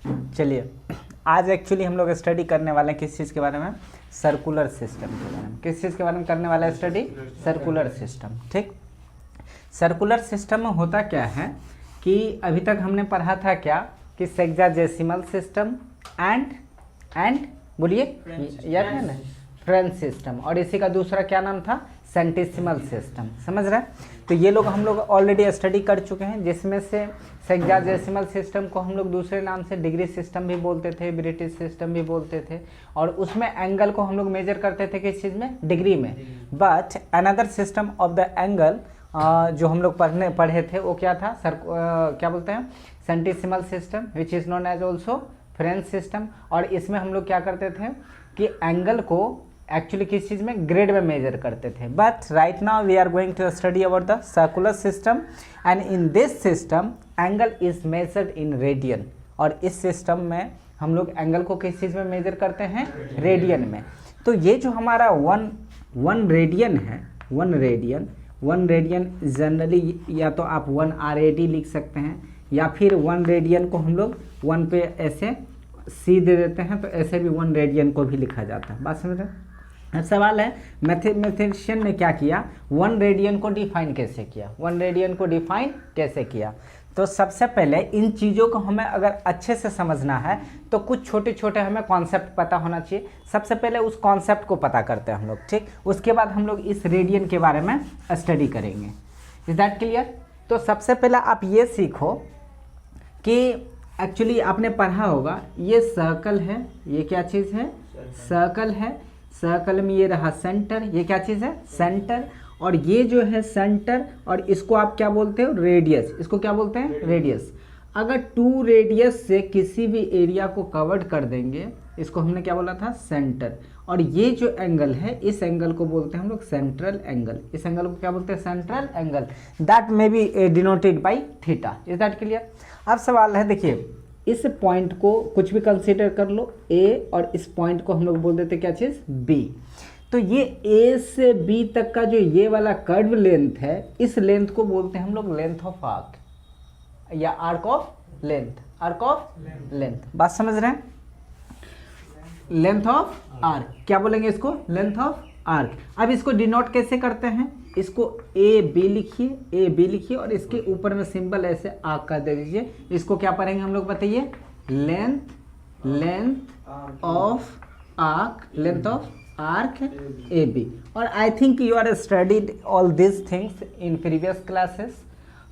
चलिए आज एक्चुअली हम लोग स्टडी करने वाले हैं किस चीज़ के बारे में, सर्कुलर सिस्टम के बारे में। किस चीज़ के बारे में करने वाला है स्टडी, सर्कुलर सिस्टम। ठीक, सर्कुलर सिस्टम में होता क्या है कि अभी तक हमने पढ़ा था क्या कि सेक्साडेसिमल सिस्टम एंड बोलिए याद है ना, फ्रेंच सिस्टम, और इसी का दूसरा क्या नाम था, सेंटिसिमल सिस्टम। समझ रहे हैं? तो ये लोग हम लोग ऑलरेडी स्टडी कर चुके हैं, जिसमें से सेक्साडेसिमल सिस्टम को हम लोग दूसरे नाम से डिग्री सिस्टम भी बोलते थे, ब्रिटिश सिस्टम भी बोलते थे, और उसमें एंगल को हम लोग मेजर करते थे किस चीज़ में, डिग्री में। But another system of the angle जो हम लोग पढ़े थे वो क्या था, क्या बोलते हैं, centesimal system, which is known as also French system. और इसमें हम लोग क्या करते थे कि एंगल को एक्चुअली किस चीज़ में, ग्रेड में मेजर करते थे। But right now we are going to study about the circular system, and in this system angle is measured in radian. और इस सिस्टम में हम लोग एंगल को किस चीज़ में मेजर करते हैं, रेडियन में। तो ये जो हमारा वन रेडियन है, वन रेडियन जनरली या तो आप 1 RAD लिख सकते हैं, या फिर 1 रेडियन को हम लोग 1 पे ऐसे C दे देते हैं, तो ऐसे भी 1 रेडियन को भी लिखा जाता है। बात समझ रहे हैं? अब सवाल है मैथमेटिशियन ने क्या किया, 1 रेडियन को डिफाइन कैसे किया, 1 रेडियन को डिफाइन कैसे किया। तो सबसे पहले इन चीज़ों को हमें अगर अच्छे से समझना है तो कुछ छोटे छोटे हमें कॉन्सेप्ट पता होना चाहिए। सबसे पहले उस कॉन्सेप्ट को पता करते हैं हम लोग, ठीक। उसके बाद हम लोग इस रेडियन के बारे में स्टडी करेंगे। Is that clear? तो सबसे पहले आप ये सीखो कि एक्चुअली आपने पढ़ा होगा, ये सर्कल है, ये क्या चीज़ है, सर्कल है। सर्कल में ये रहा सेंटर, ये क्या चीज़ है, सेंटर। और ये जो है सेंटर, और इसको आप क्या बोलते हो, रेडियस। इसको क्या बोलते हैं, रेडियस। अगर 2 रेडियस से किसी भी एरिया को कवर्ड कर देंगे, इसको हमने क्या बोला था, सेंटर। और ये जो एंगल है, इस एंगल को बोलते हैं हम लोग सेंट्रल एंगल। इस एंगल को क्या बोलते हैं, central angle. That may be denoted by theta. Is that clear? अब सवाल है, देखिए इस पॉइंट को कुछ भी कंसीडर कर लो, ए, और इस पॉइंट को हम लोग बोल देते क्या चीज़, बी। तो ये ए से बी तक का जो ये वाला कर्व लेंथ है, इस लेंथ को बोलते हैं हम लोग लेंथ ऑफ आर्क, या arc of length, arc of length. बात समझ रहे हैं? लेंथ ऑफ आर्क क्या बोलेंगे इसको, लेंथ ऑफ आर्क। अब इसको डिनोट कैसे करते हैं, इसको ए बी लिखिए, और इसके ऊपर में सिंबल ऐसे आर्क का दे दीजिए। इसको क्या पढ़ेंगे हम लोग, बताइए, length of arc, length of arc A B. और I think you are studied all this things in previous classes,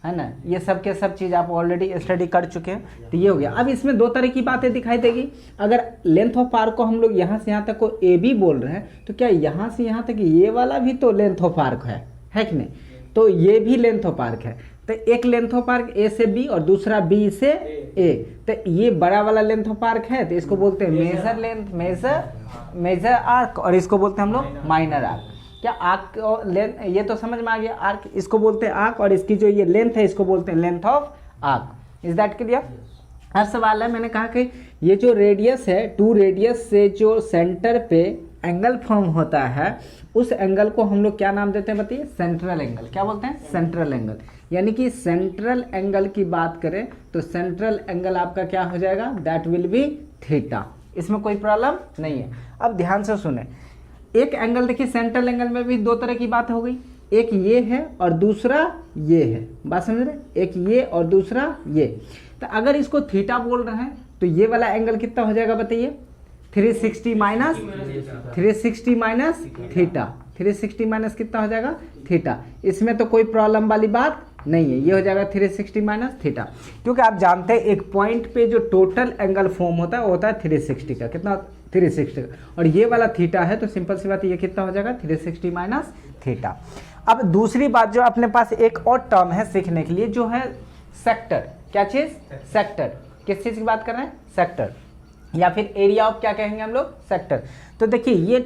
है ना। ये सब के सब चीज़ आप ऑलरेडी स्टडी कर चुके हैं। तो ये हो गया। अब इसमें 2 तरह की बातें दिखाई देगी। अगर लेंथ ऑफ आर्क को हम लोग यहाँ से यहाँ तक को ए बी बोल रहे हैं, तो क्या यहाँ से यहाँ तक ये वाला भी तो लेंथ ऑफ आर्क है कि नहीं? तो ये भी लेंथ ऑफ आर्क है। तो एक लेंथ ऑफ आर्क ए से बी और दूसरा बी से ए। तो ये बड़ा वाला लेंथ ऑफ आर्क है, तो इसको बोलते हैं मेजर लेंथ, मेजर आर्क, और इसको बोलते हैं हम लोग माइनर आर्क। क्या आर्क और लेंथ, ये तो समझ में आ गया। आर्क इसको बोलते हैं आर्क, और इसकी जो ये लेंथ है इसको बोलते हैं length of arc. Is that clear? हर सवाल है, मैंने कहा कि ये जो रेडियस है, 2 रेडियस से जो सेंटर पे एंगल फॉर्म होता है, उस एंगल को हम लोग क्या नाम देते हैं, बताइए, सेंट्रल एंगल। क्या बोलते हैं, सेंट्रल एंगल। यानी कि सेंट्रल एंगल की बात करें तो सेंट्रल एंगल आपका क्या हो जाएगा, दैट विल बी थीटा। इसमें कोई प्रॉब्लम नहीं है। अब ध्यान से सुने, एक एंगल देखिए, सेंट्रल एंगल में भी 2 तरह की बात हो गई, एक ये है और दूसरा ये है। बात समझ रहे? एक ये और दूसरा ये। तो अगर इसको थीटा बोल रहे हैं तो ये वाला एंगल कितना हो जाएगा, बताइए, 360 माइनस थीटा। 360 माइनस कितना हो जाएगा, थीटा। इसमें तो कोई प्रॉब्लम वाली बात नहीं है, ये हो जाएगा 360 माइनस थीटा। क्योंकि आप जानते हैं एक पॉइंट पे जो टोटल एंगल फॉर्म होता है वो होता है 360 का। कितना, 360 का। और ये वाला थीटा है, तो सिंपल सी बात है, ये कितना हो जाएगा, 360 माइनस थीटा। अब दूसरी बात, जो अपने पास एक और टर्म है सीखने के लिए, जो है सेक्टर। क्या चीज़, सेक्टर। किस चीज़ की बात कर रहे हैं, सेक्टर, या फिर एरिया ऑफ क्या कहेंगे हम लोग, सेक्टर। तो देखिए ये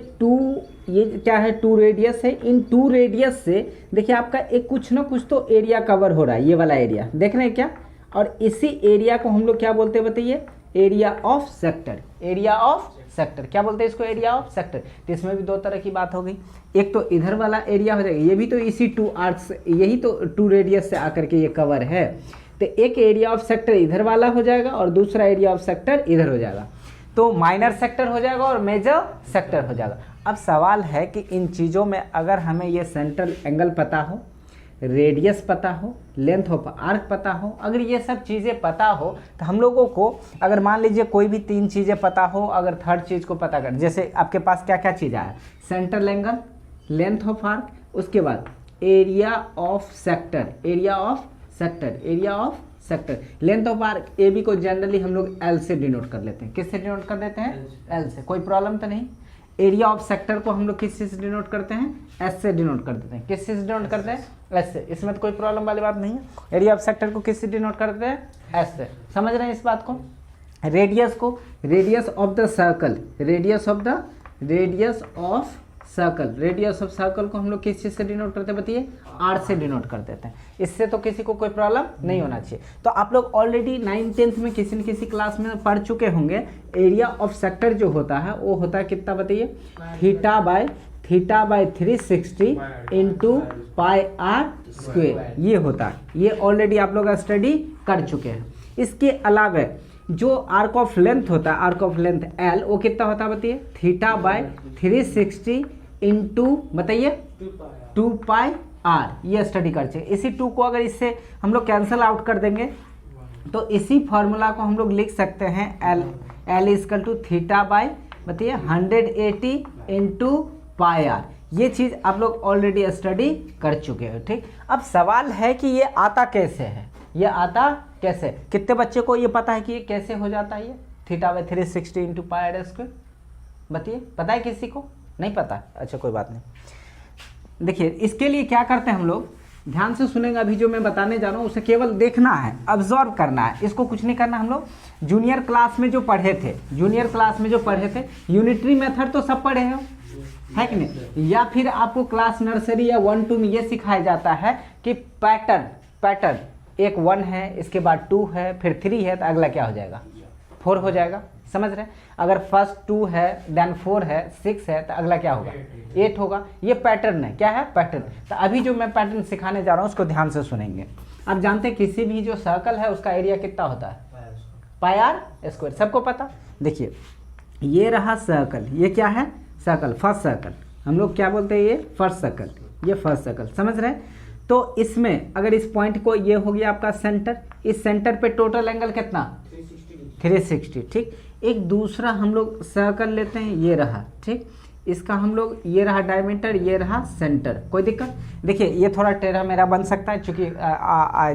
क्या है, 2 रेडियस है। इन 2 रेडियस से देखिए आपका एक कुछ ना कुछ तो एरिया कवर हो रहा है, ये वाला एरिया देख रहे हैं क्या। और इसी एरिया को हम लोग क्या बोलते हैं, बताइए, area of sector. Area of sector क्या बोलते हैं इसको, एरिया ऑफ सेक्टर। तो इसमें भी 2 तरह की बात हो गई। एक तो इधर वाला एरिया हो जाएगा, ये भी तो इसी 2 आर्क्स, यही तो 2 रेडियस से आकर के ये कवर है। तो एक एरिया ऑफ सेक्टर इधर वाला हो जाएगा और दूसरा एरिया ऑफ सेक्टर इधर हो जाएगा, तो माइनर सेक्टर हो जाएगा और मेजर सेक्टर हो जाएगा। अब सवाल है कि इन चीज़ों में अगर हमें ये सेंट्रल एंगल पता हो, रेडियस पता हो, लेंथ ऑफ आर्क पता हो, अगर ये सब चीज़ें पता हो तो हम लोगों को, अगर मान लीजिए कोई भी 3 चीज़ें पता हो, अगर थर्ड चीज़ को पता कर, जैसे आपके पास क्या क्या चीज़ आया, central angle, length of arc, उसके बाद area of sector, area of sector, area of sector, length of arc, A B को जनरली हम लोग एल से डिनोट कर लेते हैं। किससे डिनोट कर देते हैं? एल से। कोई प्रॉब्लम तो नहीं। एरिया ऑफ सेक्टर को हम लोग किस चीज़ से डिनोट करते हैं? एस से डिनोट कर देते हैं। किस चीज़ से डिनोट करते हैं? एस से। इसमें तो कोई प्रॉब्लम वाली बात नहीं है। एरिया ऑफ सेक्टर को किस से डिनोट करते हैं? एस से। समझ रहे हैं इस बात को? रेडियस को, radius of the circle, radius of circle, radius of circle को हम लोग किस चीज़ से डिनोट करते हैं बताइए? आर से डिनोट कर देते हैं। इससे तो किसी को कोई प्रॉब्लम नहीं होना चाहिए। तो आप लोग ऑलरेडी 9th-10th में किसी न किसी क्लास में पढ़ चुके होंगे। एरिया ऑफ सेक्टर जो होता है वो होता है कितना बताइए? Theta by 360 into pi R square, ये होता है। ये ऑलरेडी आप लोग स्टडी कर चुके हैं। इसके अलावा जो आर्क ऑफ लेंथ होता है, आर्क ऑफ लेंथ एल, वो कितना होता है बताइए? थीटा बाय 360 इंटू बताइए 2 पाई आर, ये स्टडी कर चाहिए। इसी 2 को अगर इससे हम लोग कैंसल आउट कर देंगे तो इसी फॉर्मूला को हम लोग लिख सकते हैं L equal to theta by बताइए 180 इंटू पाई आर। ये चीज़ आप लोग ऑलरेडी स्टडी कर चुके हो, ठीक। अब सवाल है कि ये आता कैसे है, ये आता कैसे? कितने बच्चे को ये पता है कि ये कैसे हो जाता है? ये theta by 360 into pi are square, बताइए, पता है किसी को? नहीं पता? अच्छा कोई बात नहीं। देखिए इसके लिए क्या करते हैं हम लोग, ध्यान से सुनेंगे। अभी जो मैं बताने जा रहा हूँ उसे केवल देखना है, ऑब्जर्व करना है, इसको कुछ नहीं करना। हम लोग जूनियर क्लास में जो पढ़े थे, यूनिटरी मेथड तो सब पढ़े हो, है कि नहीं? या फिर आपको क्लास नर्सरी या 1-2 में ये सिखाया जाता है कि पैटर्न एक 1 है, इसके बाद 2 है, फिर 3 है, तो अगला क्या हो जाएगा? 4 हो जाएगा। समझ रहे हैं? अगर फर्स्ट 2 है, देन 4 है, 6 है, तो अगला क्या होगा? 8 होगा। ये पैटर्न है। क्या है? पैटर्न। तो अभी जो मैं पैटर्न सिखाने जा रहा हूँ उसको ध्यान से सुनेंगे। आप जानते हैं किसी भी जो सर्कल है उसका एरिया कितना होता है? पाई आर स्क्वायर। सबको पता? देखिए ये रहा सर्कल, ये क्या है? Circle, first circle. हम लोग क्या बोलते हैं? ये फर्स्ट सर्कल, ये फर्स्ट सर्कल। समझ रहे हैं? तो इसमें अगर इस पॉइंट को, ये हो गया आपका सेंटर, इस सेंटर पे टोटल एंगल कितना? 360, ठीक। एक दूसरा हम लोग सर्कल लेते हैं, ये रहा, ठीक। इसका हम लोग, ये रहा डायमीटर, ये रहा सेंटर। कोई दिक्कत? देखिए ये थोड़ा टेढ़ा मेरा बन सकता है क्योंकि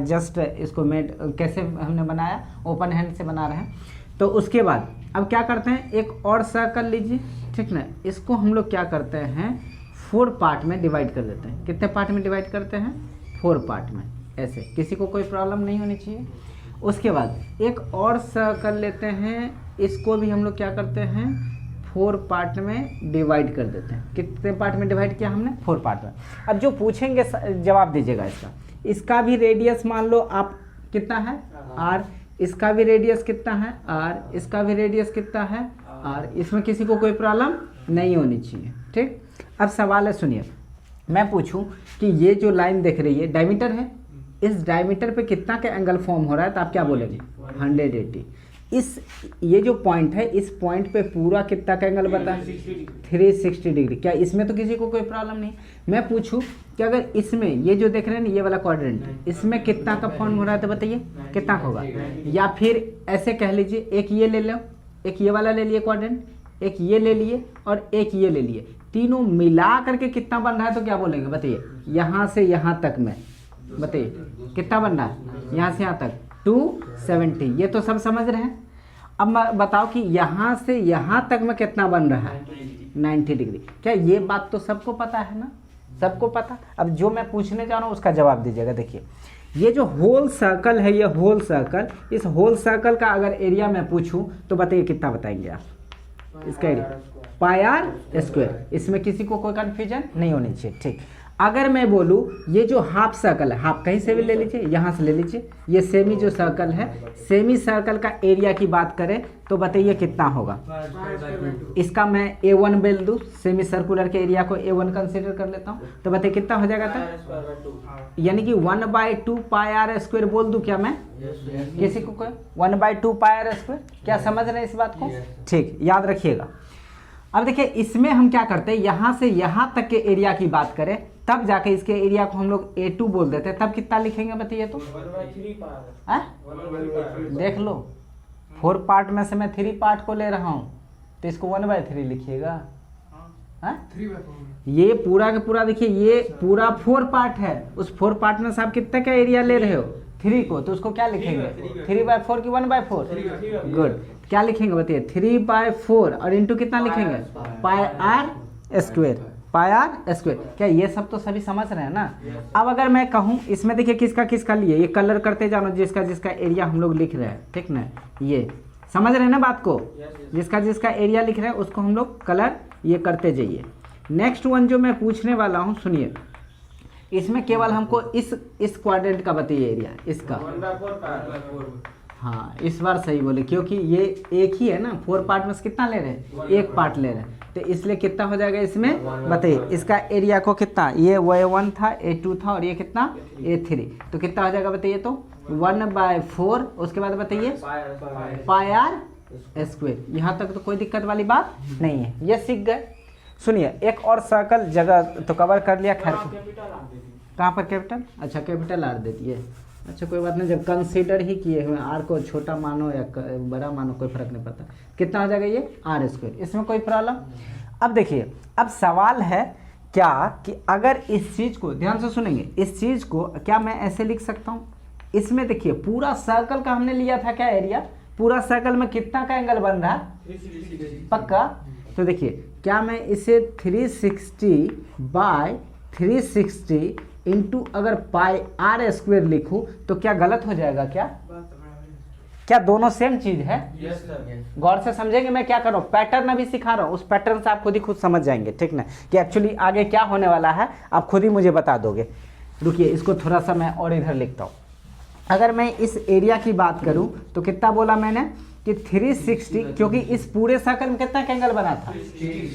जस्ट इसको मेड कैसे हमने बनाया, ओपन हैंड से बना रहे हैं। तो उसके बाद अब क्या करते हैं, एक और सर्कल लीजिए, ठीक ना। इसको हम लोग क्या करते हैं? 4 पार्ट में डिवाइड कर देते हैं। कितने पार्ट में डिवाइड करते हैं? 4 पार्ट में। ऐसे किसी को कोई प्रॉब्लम नहीं होनी चाहिए। उसके बाद एक और सर्कल लेते हैं, इसको भी हम लोग क्या करते हैं? 4 पार्ट में डिवाइड कर देते हैं। कितने पार्ट में डिवाइड किया हमने? 4 पार्ट में। अब जो पूछेंगे जवाब दीजिएगा इसका। इसका भी रेडियस मान लो आप कितना है? आर। इसका भी रेडियस कितना है? आर। इसका भी रेडियस कितना है? आर। इसमें किसी को कोई प्रॉब्लम नहीं होनी चाहिए, ठीक। अब सवाल है, सुनिए, मैं पूछूं कि ये जो लाइन दिख रही है डायमीटर है, इस डायमीटर पे कितना का एंगल फॉर्म हो रहा है? तो आप क्या बोलेंगे? 180। इस ये जो पॉइंट है, इस पॉइंट पे पूरा कितना का एंगल बता? 360 डिग्री। क्या इसमें तो किसी को कोई प्रॉब्लम नहीं? मैं पूछूं कि अगर इसमें ये जो देख रहे हैं ना, ये वाला क्वाड्रेंट, इसमें कितना का फॉर्म हो रहा है तो बताइए कितना होगा? या फिर ऐसे कह लीजिए, एक ये ले लो, एक ये वाला ले लिए क्वाड्रेंट, एक ये ले लिए और एक ये ले लिए, तीनों मिला करके कितना बन रहा है? तो क्या बोलेंगे बताइए? यहाँ से यहाँ तक में बताइए कितना बन रहा है? यहाँ से यहाँ तक 270। ये तो सब समझ रहे हैं। अब मैं बताओ कि यहाँ से यहाँ तक में कितना बन रहा है? 90 डिग्री। क्या ये बात तो सबको पता है ना? सबको पता। अब जो मैं पूछने जा रहा हूँ उसका जवाब दीजिएगा। देखिए ये जो होल सर्कल है, ये होल सर्कल, इस होल सर्कल का अगर एरिया मैं पूछूं तो बताइए कितना बताएंगे आप? इसका एरिया पाई आर स्क्वायर। इसमें किसी को कोई कन्फ्यूजन नहीं होनी चाहिए, ठीक। अगर मैं बोलूँ ये जो हाफ सर्कल है, हाफ कहीं से भी ले लीजिए, यहाँ से ले लीजिए, ये सेमी जो सर्कल है, सेमी सर्कल का एरिया की बात करें तो बताइए कितना होगा। इसका मैं A1 बोल दूँ, सेमी सर्कुलर के एरिया को A1 कंसिडर कर लेता हूँ, तो बताइए कितना हो जाएगा था, यानी कि 1/2 पाई आर स्क्वायर बोल दूँ क्या मैं, किसी को कोई 1/2 पाई आर स्क्वायर, क्या समझ रहे हैं इस बात को? ठीक, याद रखिएगा। अब देखिए इसमें हम क्या करते हैं, यहाँ से यहाँ तक के एरिया की बात करें तब जाके इसके एरिया को हम लोग A2 बोल देते हैं, तब कितना लिखेंगे बताइए तो? देख लो 4 पार्ट में से मैं 3 पार्ट को ले रहा हूँ, तो इसको 1/3 लिखिएगा। ये पूरा का पूरा देखिए, ये पूरा 4 पार्ट है, उस 4 पार्ट में से आप कितने का एरिया ले रहे हो, 3 को, तो उसको क्या लिखेंगे, 3/4 की 1/4? गुड, क्या लिखेंगे बताइए, 3/4 और इंटू कितना लिखेंगे, pi are square, pi are square. क्या ये सब तो सभी समझ रहे हैं ना? अब अगर मैं कहूँ इसमें देखिए किसका किसका लिए, ये कलर करते जानो जिसका जिसका एरिया हम लोग लिख रहे हैं, ठीक ना, ये समझ रहे हैं ना बात को, जिसका जिसका एरिया लिख रहे हैं उसको हम लोग कलर ये करते जाइए। नेक्स्ट वन जो मैं पूछने वाला हूँ सुनिए, इसमें केवल हमको इस क्वाड्रेंट का बताइए एरिया, इसका। हाँ इस बार सही बोले, क्योंकि ये एक ही है ना, 4 पार्ट में से कितना ले रहे हैं, 1 पार्ट ले रहे हैं, तो इसलिए कितना हो जाएगा इसमें बताइए, इसका एरिया को कितना, ये A1 था, A2 था और ये कितना A3, तो कितना हो जाएगा बताइए तो 1/4, उसके बाद बताइए पाई आर स्क्वायर। यहाँ तक तो कोई दिक्कत वाली बात नहीं है, ये सीख गए। सुनिए एक और सर्कल जगह तो कवर कर लिया, खैर कहाँ पर कैपिटल, अच्छा कैपिटल आर दे दिए, अच्छा कोई बात नहीं, जब कंसीडर ही किए हुए आर को छोटा मानो या बड़ा मानो कोई फर्क नहीं पड़ता, कितना हो जाएगा ये आर स्क्वायर, इसमें कोई प्रॉब्लम। अब देखिए अब सवाल है क्या कि अगर इस चीज़ को ध्यान से सुनेंगे, इस चीज़ को क्या मैं ऐसे लिख सकता हूँ, इसमें देखिए पूरा सर्कल का हमने लिया था क्या एरिया, पूरा सर्कल में कितना का एंगल बन रहा है, पक्का। तो देखिए क्या मैं इसे 360/360 इंटू अगर पाई आर स्क्वायर लिखूं तो क्या गलत हो जाएगा क्या? क्या दोनों सेम चीज है? गौर से समझेंगे मैं क्या कर रहा हूँ, पैटर्न अभी सिखा रहा हूँ, उस पैटर्न से आप खुद ही खुद समझ जाएंगे, ठीक ना, कि एक्चुअली आगे क्या होने वाला है आप खुद ही मुझे बता दोगे। रुकिए इसको थोड़ा सा मैं और इधर लिखता हूँ। अगर मैं इस एरिया की बात करूँ तो कितना बोला मैंने कि 360, क्योंकि इस पूरे सर्कल में कितना एंगल बना था,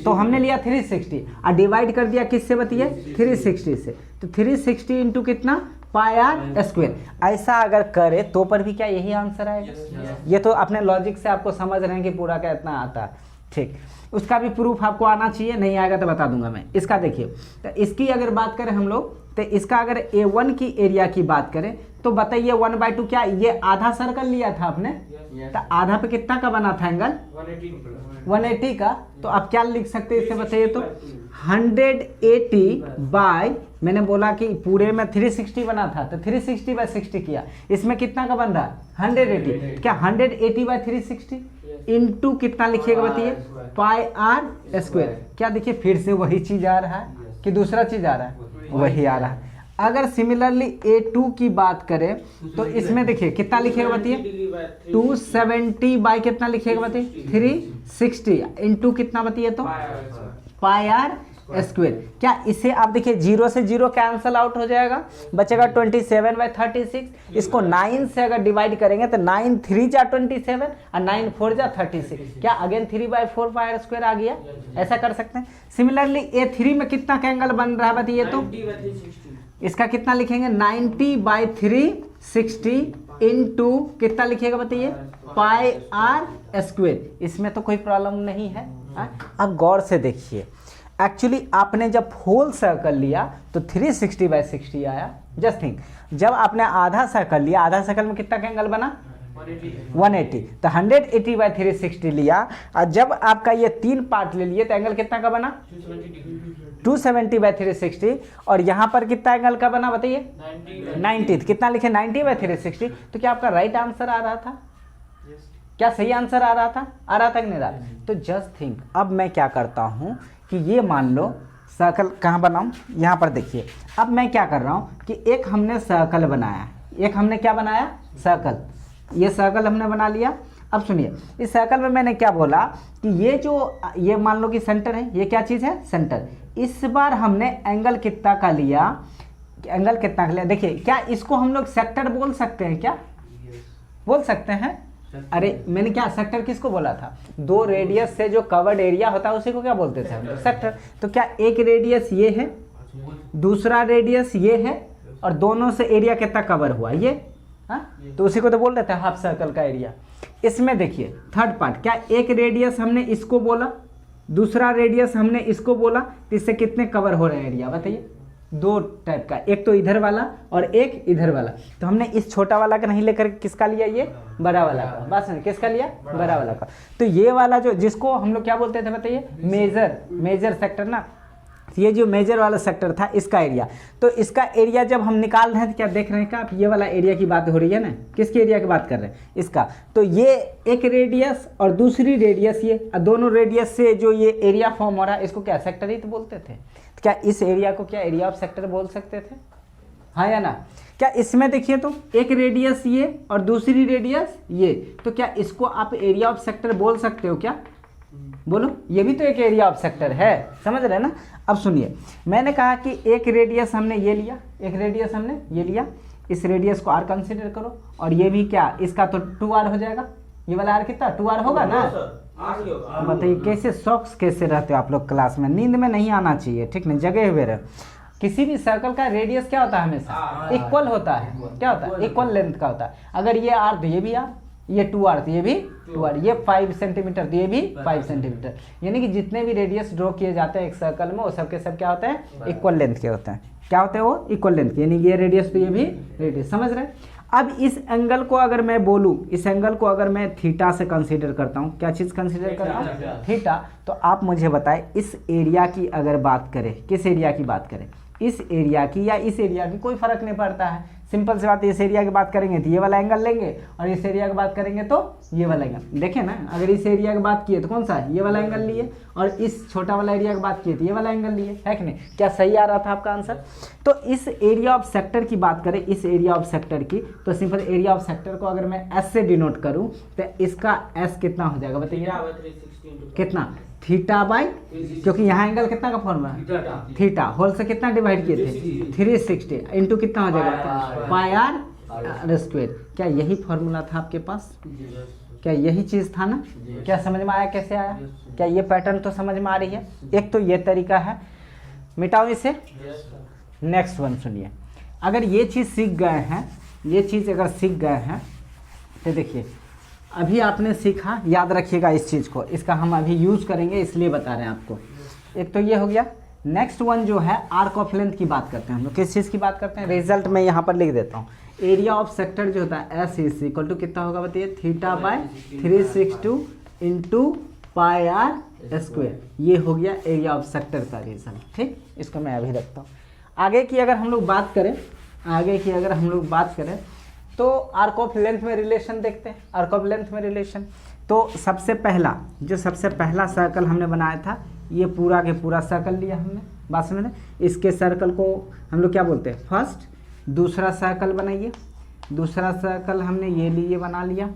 तो हमने लिया 360 और डिवाइड कर दिया किससे बताइए, 360 से, तो 360 इंटू कितना पाई आर स्क्वायर। ऐसा अगर करे तो पर भी क्या यही आंसर आएगा? ये तो अपने लॉजिक से आपको समझ रहे हैं कि पूरा क्या इतना आता है, ठीक। उसका भी प्रूफ आपको आना चाहिए, नहीं आएगा तो बता दूंगा मैं। इसका देखिए, तो इसकी अगर बात करें हम लोग, तो इसका अगर A1 की एरिया की बात करें तो बताइए 1/2 क्या, ये आधा सर्कल लिया था आपने, तो आधा पे कितना का बना था एंगल, 180 का, तो आप क्या लिख सकते हैं इससे बताइए तो 180 मैंने बोला कि पूरे में 360 बना था, तो 360/60 किया, इसमें कितना का बन रहा है 180, क्या 180/360 इंटू कितना लिखिएगा बताइए, पाई आर स्क्वायर। क्या देखिए फिर से वही चीज आ रहा है कि दूसरा चीज आ रहा है, वही आ रहा है। अगर सिमिलरली A2 की बात करें तो इसमें देखिए कितना लिखिएगा बताइए, 270 कितना लिखिएगा बताइए 360 इंटू कितना बताइए तो पाई आर स्क्वायर। क्या इसे आप देखिए 0 से 0 कैंसल आउट हो जाएगा, बचेगा 27/36। इसको 9 से अगर डिवाइड करेंगे तो 9 3 जा 27 और 9 4 जा 36, क्या अगेन 3/4 पाई आर स्क्वायर आ गया, ऐसा कर सकते हैं। सिमिलरली A3 में कितना का एंगल बन रहा है बताइए तो, इसका कितना लिखेंगे 90/360 इंटू कितना लिखिएगा बताइए पाई आर स्क्वायर। इसमें तो कोई प्रॉब्लम नहीं है। अब गौर से देखिए, एक्चुअली आपने जब होल सर्कल लिया तो 360/60 आया। जस्ट थिंक, जब आपने आधा सर्कल लिया, आधा सर्कल में कितना का एंगल बना 180, तो 180/360 लिया, और जब आपका ये 3 पार्ट ले लिए तो एंगल कितना का बना 270/360, और यहाँ पर कितना एंगल का बना बताइए 90, कितना लिखे 90/360। तो क्या आपका राइट आंसर आ रहा था, क्या सही आंसर आ रहा था कि नहीं रहा? तो जस्ट थिंक, अब मैं क्या करता हूँ कि ये मान लो सर्कल कहाँ बनाऊँ, यहाँ पर देखिए। अब मैं क्या कर रहा हूँ कि एक हमने सर्कल बनाया, एक हमने क्या बनाया सर्कल, ये सर्कल हमने बना लिया। अब सुनिए, इस सर्कल में मैंने क्या बोला कि ये मान लो कि सेंटर है, ये क्या चीज़ है, सेंटर। इस बार हमने एंगल कितना का लिया, देखिए क्या इसको हम लोग सेक्टर बोल सकते हैं, क्या बोल सकते हैं? अरे मैंने क्या सेक्टर किसको बोला था? 2 रेडियस से जो कवर्ड एरिया होता है उसी को क्या बोलते थे हम लोग, सेक्टर। तो क्या एक रेडियस ये है, दूसरा रेडियस ये है, और दोनों से एरिया कितना कवर हुआ, ये, हाँ, तो उसी को तो बोल देते हैं हाफ सर्कल का एरिया। इसमें देखिए थर्ड पार्ट, क्या एक रेडियस हमने इसको बोला, दूसरा रेडियस हमने इसको बोला, तो इससे कितने कवर हो रहे हैं एरिया, बताइए? 2 टाइप का, एक तो इधर वाला और एक इधर वाला। तो हमने इस छोटा वाला का नहीं लेकर किसका लिया, ये बड़ा वाला का, बात सुनिए, किसका लिया, बड़ा वाला का। तो ये वाला जो जिसको हम लोग क्या बोलते थे बताइए, मेजर सेक्टर ना, ये जो मेजर वाला सेक्टर था इसका एरिया। तो इसका एरिया जब हम निकाल रहे हैं तो क्या देख रहे हैं, क्या ये वाला एरिया की बात हो रही है ना, किसके एरिया की बात कर रहे हैं, इसका। तो ये एक रेडियस और दूसरी रेडियस ये, दोनों रेडियस से जो ये एरिया फॉर्म हो रहा है इसको क्या सेक्टर ही तो बोलते थे। तो क्या इस एरिया को क्या एरिया ऑफ सेक्टर बोल सकते थे, हाँ या ना? क्या इसमें देखिए तो एक रेडियस ये और दूसरी रेडियस ये, तो क्या इसको आप एरिया ऑफ सेक्टर बोल सकते हो क्या? बोलो, ये भी तो एक एरिया ऑफ सेक्टर है, समझ रहे हैं ना? अब सुनिए, मैंने कहा कि एक रेडियस हमने ये लिया, एक रेडियस हमने ये लिया, इस रेडियस को r कंसीडर करो, और ये भी क्या, इसका तो 2r हो जाएगा, ये वाला r कितना 2r होगा ना? बताइए कैसे शॉक्स कैसे रहते हो आप लोग क्लास में, नींद में नहीं आना चाहिए, ठीक नहीं, जगे हुए रहे। किसी भी सर्कल का रेडियस क्या होता है, हमेशा इक्वल होता है, क्या होता है, इक्वल लेंथ का होता है। अगर ये r तो ये भी r, ये 2r तो ये भी 2r, ये 5 सेंटीमीटर तो ये भी 5 सेंटीमीटर, यानी कि जितने भी रेडियस ड्रॉ किए जाते हैं एक सर्कल में वो सब के सब क्या होते हैं, इक्वल लेंथ के होते हैं। क्या होते हैं वो, इक्वल लेंथ के, यानी कि ये रेडियस तो ये भी रेडियस, समझ रहे हैं? अब इस एंगल को अगर मैं बोलूँ, इस एंगल को अगर मैं थीटा से कंसीडर करता हूँ, क्या चीज़ कंसीडर करता हूँ, थीटा। तो आप मुझे बताएं, इस एरिया की अगर बात करें, किस एरिया की बात करें, इस एरिया की या इस एरिया की, कोई फर्क नहीं पड़ता है, सिंपल सी बात है। इस एरिया की बात करेंगे तो ये वाला एंगल लेंगे, और इस एरिया की बात करेंगे तो ये वाला एंगल। देखें ना, अगर इस एरिया की बात किए तो कौन सा है, ये वाला एंगल लिए, और इस छोटा वाला एरिया की बात किए तो ये वाला एंगल लिए, है कि नहीं? क्या सही आ रहा था आपका आंसर? तो इस एरिया ऑफ सेक्टर की बात करें, इस एरिया ऑफ सेक्टर की, तो सिंपल एरिया ऑफ सेक्टर को अगर मैं एस से डिनोट करूँ तो इसका एस कितना हो जाएगा बताइए, कितना, थीटा बाई, क्योंकि यहाँ एंगल कितना का फॉर्मूला, थीटा होल से कितना डिवाइड किए थे, 360 इंटू कितना हो जाएगा, पाई आर स्क्वायर। क्या यही फॉर्मूला था आपके पास? क्या यही चीज़ था ना? क्या समझ में आया, कैसे आया? क्या ये पैटर्न तो समझ में आ रही है? एक तो ये तरीका है, मिटाओ इसे। नेक्स्ट वन सुनिए, अगर ये चीज़ सीख गए हैं, ये चीज़ अगर सीख गए हैं तो देखिए, अभी आपने सीखा, याद रखिएगा इस चीज़ को, इसका हम अभी यूज़ करेंगे इसलिए बता रहे हैं आपको। एक तो ये हो गया। नेक्स्ट वन जो है आर्क ऑफ लेंथ की बात करते हैं हम लोग। किस चीज़ की बात करते हैं? रिजल्ट में यहाँ पर लिख देता हूँ। एरिया ऑफ सेक्टर जो होता है एस इज इक्वल टू कितना होगा बताइए, theta by 362 into pi are square. ये हो गया एरिया ऑफ सेक्टर का रिजल्ट। ठीक, इसको मैं अभी रखता हूँ। आगे की अगर हम लोग बात करें, तो आर्क ऑफ लेंथ में रिलेशन देखते हैं। आर्क ऑफ लेंथ में रिलेशन, तो सबसे पहला सर्कल हमने बनाया था, ये पूरा के पूरा सर्कल लिया हमने, बात समझ। इसके सर्कल को हम लोग क्या बोलते हैं, फर्स्ट। दूसरा सर्कल बनाइए, दूसरा सर्कल हमने ये लिए बना लिया।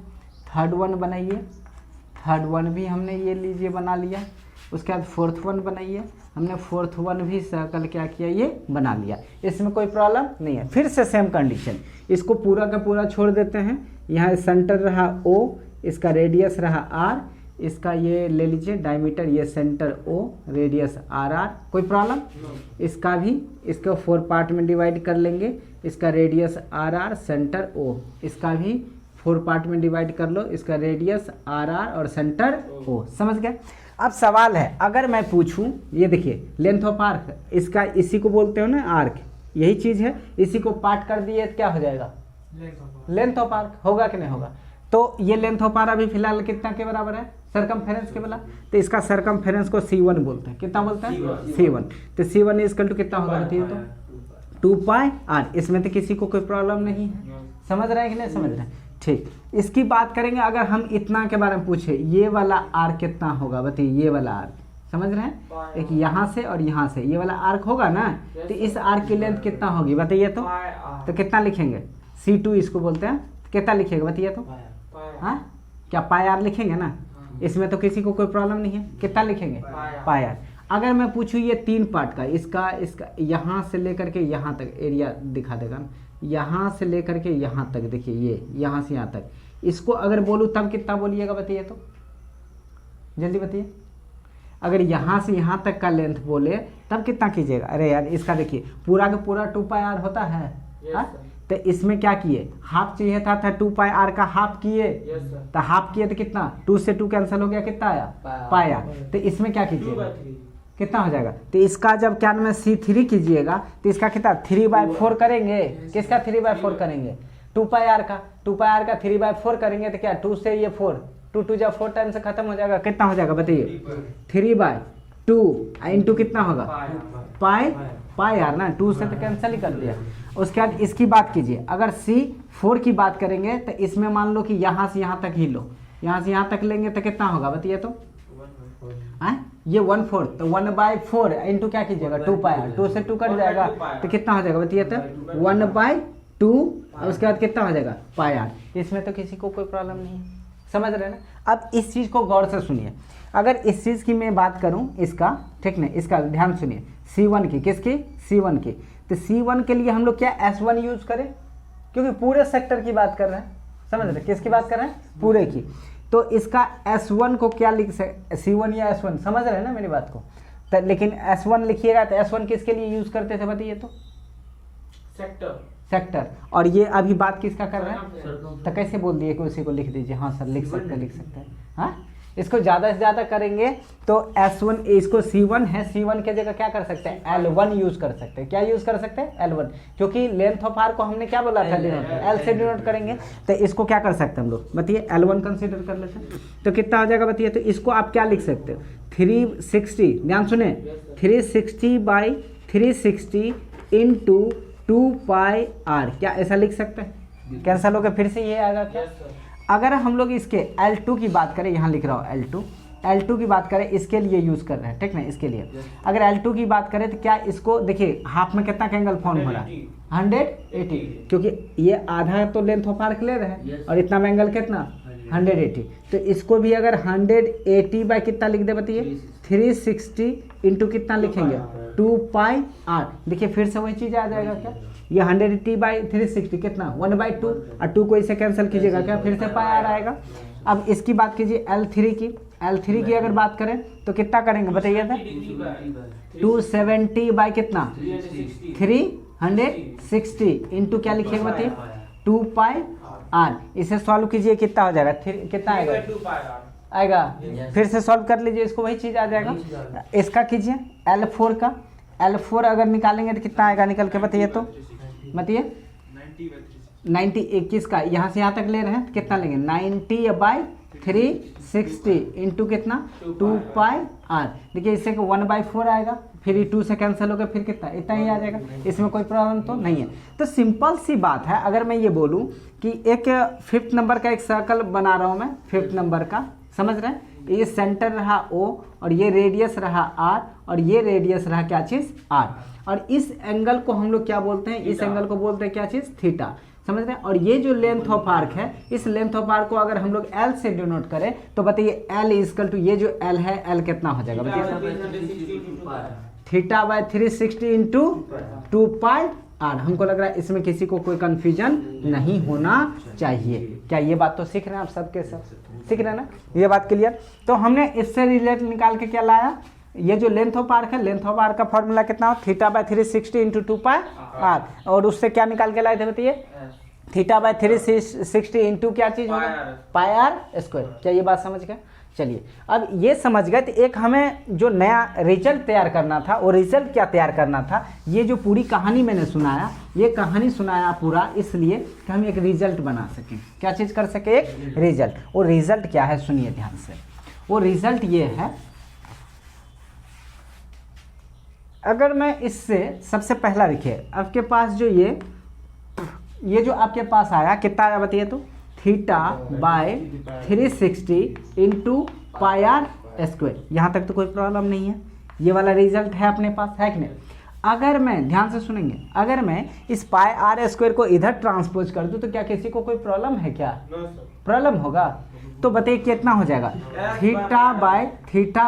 थर्ड वन बनाइए, थर्ड वन भी हमने ये लीजिए बना लिया। उसके बाद फोर्थ वन बनाइए, हमने फोर्थ वन भी सर्कल क्या किया, ये बना लिया। इसमें कोई प्रॉब्लम नहीं है। फिर से सेम कंडीशन, इसको पूरा का पूरा छोड़ देते हैं। यहाँ सेंटर रहा O, इसका रेडियस रहा R, इसका ये ले लीजिए डायमीटर, ये सेंटर O, रेडियस RR, कोई प्रॉब्लम? इसका भी, इसको 4 पार्ट में डिवाइड कर लेंगे। इसका रेडियस RR, सेंटर O, इसका भी 4 पार्ट में डिवाइड कर लो। इसका रेडियस RR और सेंटर O, समझ गए? अब सवाल है, अगर मैं पूछूं, ये देखिए लेंथ ऑफ आर्क, इसका इसी को बोलते हो ना आर्क, यही चीज़ है। इसी को पार्ट कर दिए तो क्या हो जाएगा, लेंथ ऑफ आर्क होगा कि नहीं होगा? तो ये लेंथ ऑफ आर्क अभी फिलहाल कितना के बराबर है, सरकमफेरेंस के बराबर। तो इसका सरकमफेरेंस को C1 बोलते हैं। कितना बोलते हैं? C1। तो C1 इक्वल टू कितना होगा बताइए तो 2 पाई R। इसमें तो किसी को कोई प्रॉब्लम नहीं है, समझ रहे हैं कि नहीं समझ रहे हैं? ठीक, इसकी बात करेंगे। अगर हम इतना के बारे में पूछे, ये वाला आर्क कितना होगा बताइए, ये वाला आर्क, समझ रहे हैं? एक यहाँ से और यहाँ से ये वाला आर्क होगा ना, तो इस आर्क की लेंथ कितना होगी बताइए तो कितना लिखेंगे? C2 इसको बोलते हैं। कितना लिखेगा बताइए तो? हाँ, क्या पाई आर लिखेंगे ना, इसमें तो किसी को कोई प्रॉब्लम नहीं है। कितना लिखेंगे पाई आर। अगर मैं पूछूँ ये 3 पार्ट का, इसका यहाँ से लेकर के यहाँ तक एरिया दिखा देगा ना, यहाँ से लेकर के यहाँ तक, देखिए ये यहाँ से यहाँ तक, इसको अगर बोलूँ तब कितना बोलिएगा बताइए तो, जल्दी बताइए। अगर यहाँ से यहाँ तक का लेंथ बोले तब कितना कीजिएगा। अरे यार इसका देखिए पूरा का पूरा 2 पाई आर होता है, तो इसमें क्या किए, हाफ चाहिए था 2 पाई आर का हाफ किए, तो हाफ किए तो कितना, 2 से 2 कैंसिल हो गया, कितना आया पाई आर। तो इसमें क्या कीजिएगा, कितना हो जाएगा। तो इसका जब क्या नाम है C3 कीजिएगा तो इसका कितना 3/4 करेंगे। किसका 3/4 करेंगे, 2 पाई आर का। 2 पाई आर का 3/4 करेंगे तो क्या 2 से ये 4, 2 जब 4 टाइम से खत्म हो जाएगा, कितना हो जाएगा बताइए 3/2 इंटू कितना होगा पाई आर ना, 2 से तो कैंसिल ही कर दिया। उसके बाद इसकी बात कीजिए, अगर C4 की बात करेंगे तो इसमें मान लो कि यहाँ से यहाँ तक ही लो, यहाँ से यहाँ तक लेंगे तो कितना होगा बताइए तो, ये 1/4, तो 1/4 इंटू क्या कीजिएगा 2 पाई आर, 2 से 2 कट जाएगा तो कितना हो जाएगा बताइए तो 1/2, और उसके बाद कितना हो जाएगा पाई आर। इसमें तो किसी को कोई प्रॉब्लम नहीं है, समझ रहे हैं ना। अब इस चीज़ को गौर से सुनिए, अगर इस चीज़ की मैं बात करूं इसका, ठीक नहीं, इसका ध्यान सुनिए, C1 की, किसकी C1 की, तो C1 के लिए हम लोग क्या S1 यूज़ करें, क्योंकि पूरे सेक्टर की बात कर रहे हैं, समझ रहे हैं, किसकी बात कर रहे हैं, पूरे की। तो इसका S1 को क्या लिख सकते, C1 या S1, समझ रहे हैं ना मेरी बात को। तो लेकिन S1 लिखिएगा तो S1 किसके लिए यूज़ करते थे बताइए तो, सेक्टर। और ये अभी बात किसका कर रहे हैं, तो कैसे बोल दिए कि उसी को लिख दीजिए। हाँ सर लिख सकते हैं। हाँ इसको ज़्यादा से ज़्यादा करेंगे तो S1, इसको C1 है, C1 के जगह क्या कर सकते हैं L1 यूज़ कर सकते हैं। क्या यूज़ कर सकते हैं L1, क्योंकि लेंथ ऑफ आर को हमने क्या बोला था L से डिनोट करेंगे, तो इसको क्या कर सकते हैं हम लोग बताइए L1 कंसीडर कर लेते हैं। तो कितना हो जाएगा बताइए तो, इसको आप क्या लिख सकते हो 360, ध्यान सुने 360/360 इंटू 2 पाई आर, क्या ऐसा लिख सकते हैं, कैंसिल हो गया, फिर से ये आएगा क्या। अगर हम लोग इसके L2 की बात करें, यहाँ लिख रहा हूँ L2 की बात करें, इसके लिए यूज़ कर रहे हैं, ठीक ना, इसके लिए अगर L2 की बात करें तो क्या इसको देखिए हाफ में कितना का एंगल फॉर्म हो रहा है 180, क्योंकि ये आधा तो लेंथ ऑफ आर्क ले रहे हैं और इतना में एंगल कितना 180, तो इसको भी अगर 180 कितना लिख दे बताइए 360 इंटू कितना लिखेंगे 2 पाई आर। देखिए फिर से वही चीज़ आ जाएगा क्या, ये 180/360 कितना 1/2, और 2 को इसे कैंसिल कीजिएगा क्या, फिर से पाई आर आएगा। अब इसकी बात कीजिए L3 की अगर बात करें तो कितना करेंगे बताइए था 270 कितना 360 इंटू क्या लिखिएगा बताइए 2 पाई आर। इसे सॉल्व कीजिए कितना हो जाएगा, कितना आएगा फिर से सॉल्व कर लीजिए, इसको वही चीज़ आ जाएगा। इसका कीजिए L4 अगर निकालेंगे तो कितना आएगा, निकल के बताइए तो, बताइए 90 21 का, यहाँ से यहाँ तक ले रहे हैं तो कितना लेंगे 90/360 इंटू कितना 2 पाई आर। देखिए इससे 1/4 आएगा, फिर 2 से कैंसिल हो गया, फिर कितना इतना ही आ जाएगा, इसमें कोई प्रॉब्लम तो नहीं है। तो सिंपल सी बात है, अगर मैं ये बोलूँ कि एक 5th नंबर का एक सर्कल बना रहा हूँ मैं, 5th नंबर का, समझ रहे हैं, ये सेंटर रहा O और ये रेडियस रहा R और ये रेडियस रहा क्या चीज़ R, और इस एंगल को हम लोग क्या बोलते हैं, इस एंगल को बोलते हैं क्या चीज़ थीटा, समझ रहे हैं। और ये जो लेंथ ऑफ आर्क है, इस लेंथ ऑफ आर्क को अगर हम लोग L से डिनोट करें तो बताइए L इक्वल टू ये जो L है, L कितना हो जाएगा बताइए, θ/360 इंटू 2 पाई आर। हमको लग रहा है इसमें किसी को कोई कंफ्यूजन नहीं होना चाहिए। क्या ये बात तो सीख रहे हैं आप सबके सब, सीख रहे हैं ना, ये बात क्लियर। तो हमने इससे रिलेट निकाल के क्या लाया, ये जो लेंथ ऑफ आर्क है, लेंथ ऑफ आर्क का फॉर्मूला कितना हो θ/360 इंटू 2 पाई आर, और उससे क्या निकाल के लाए थे बताइए θ/360 इंटू क्या चीज़ होगा पाई आर स्क्वायर। क्या ये बात समझ गए, चलिए अब ये समझ गए। तो एक हमें जो नया रिजल्ट तैयार करना था, और रिजल्ट क्या तैयार करना था, ये जो पूरी कहानी मैंने सुनाया, ये कहानी सुनाया पूरा इसलिए कि हम एक रिजल्ट बना सकें। क्या चीज़ कर सके, एक रिजल्ट। और रिजल्ट क्या है सुनिए ध्यान से, वो रिजल्ट ये है, अगर मैं इससे सबसे पहला लिखे आपके पास जो ये जो आपके पास आया कितना आया बताइए तो θ/360 इंटू पाई आर स्क्वायर। यहाँ तक तो कोई प्रॉब्लम नहीं है, ये वाला रिजल्ट है अपने पास, है कि नहीं। अगर मैं, ध्यान से सुनेंगे, अगर मैं इस पाई आर स्क्वायर को इधर ट्रांसपोज कर दूं तो क्या किसी को कोई प्रॉब्लम है क्या? प्रॉब्लम होगा? तो बताइए कितना हो जाएगा? Theta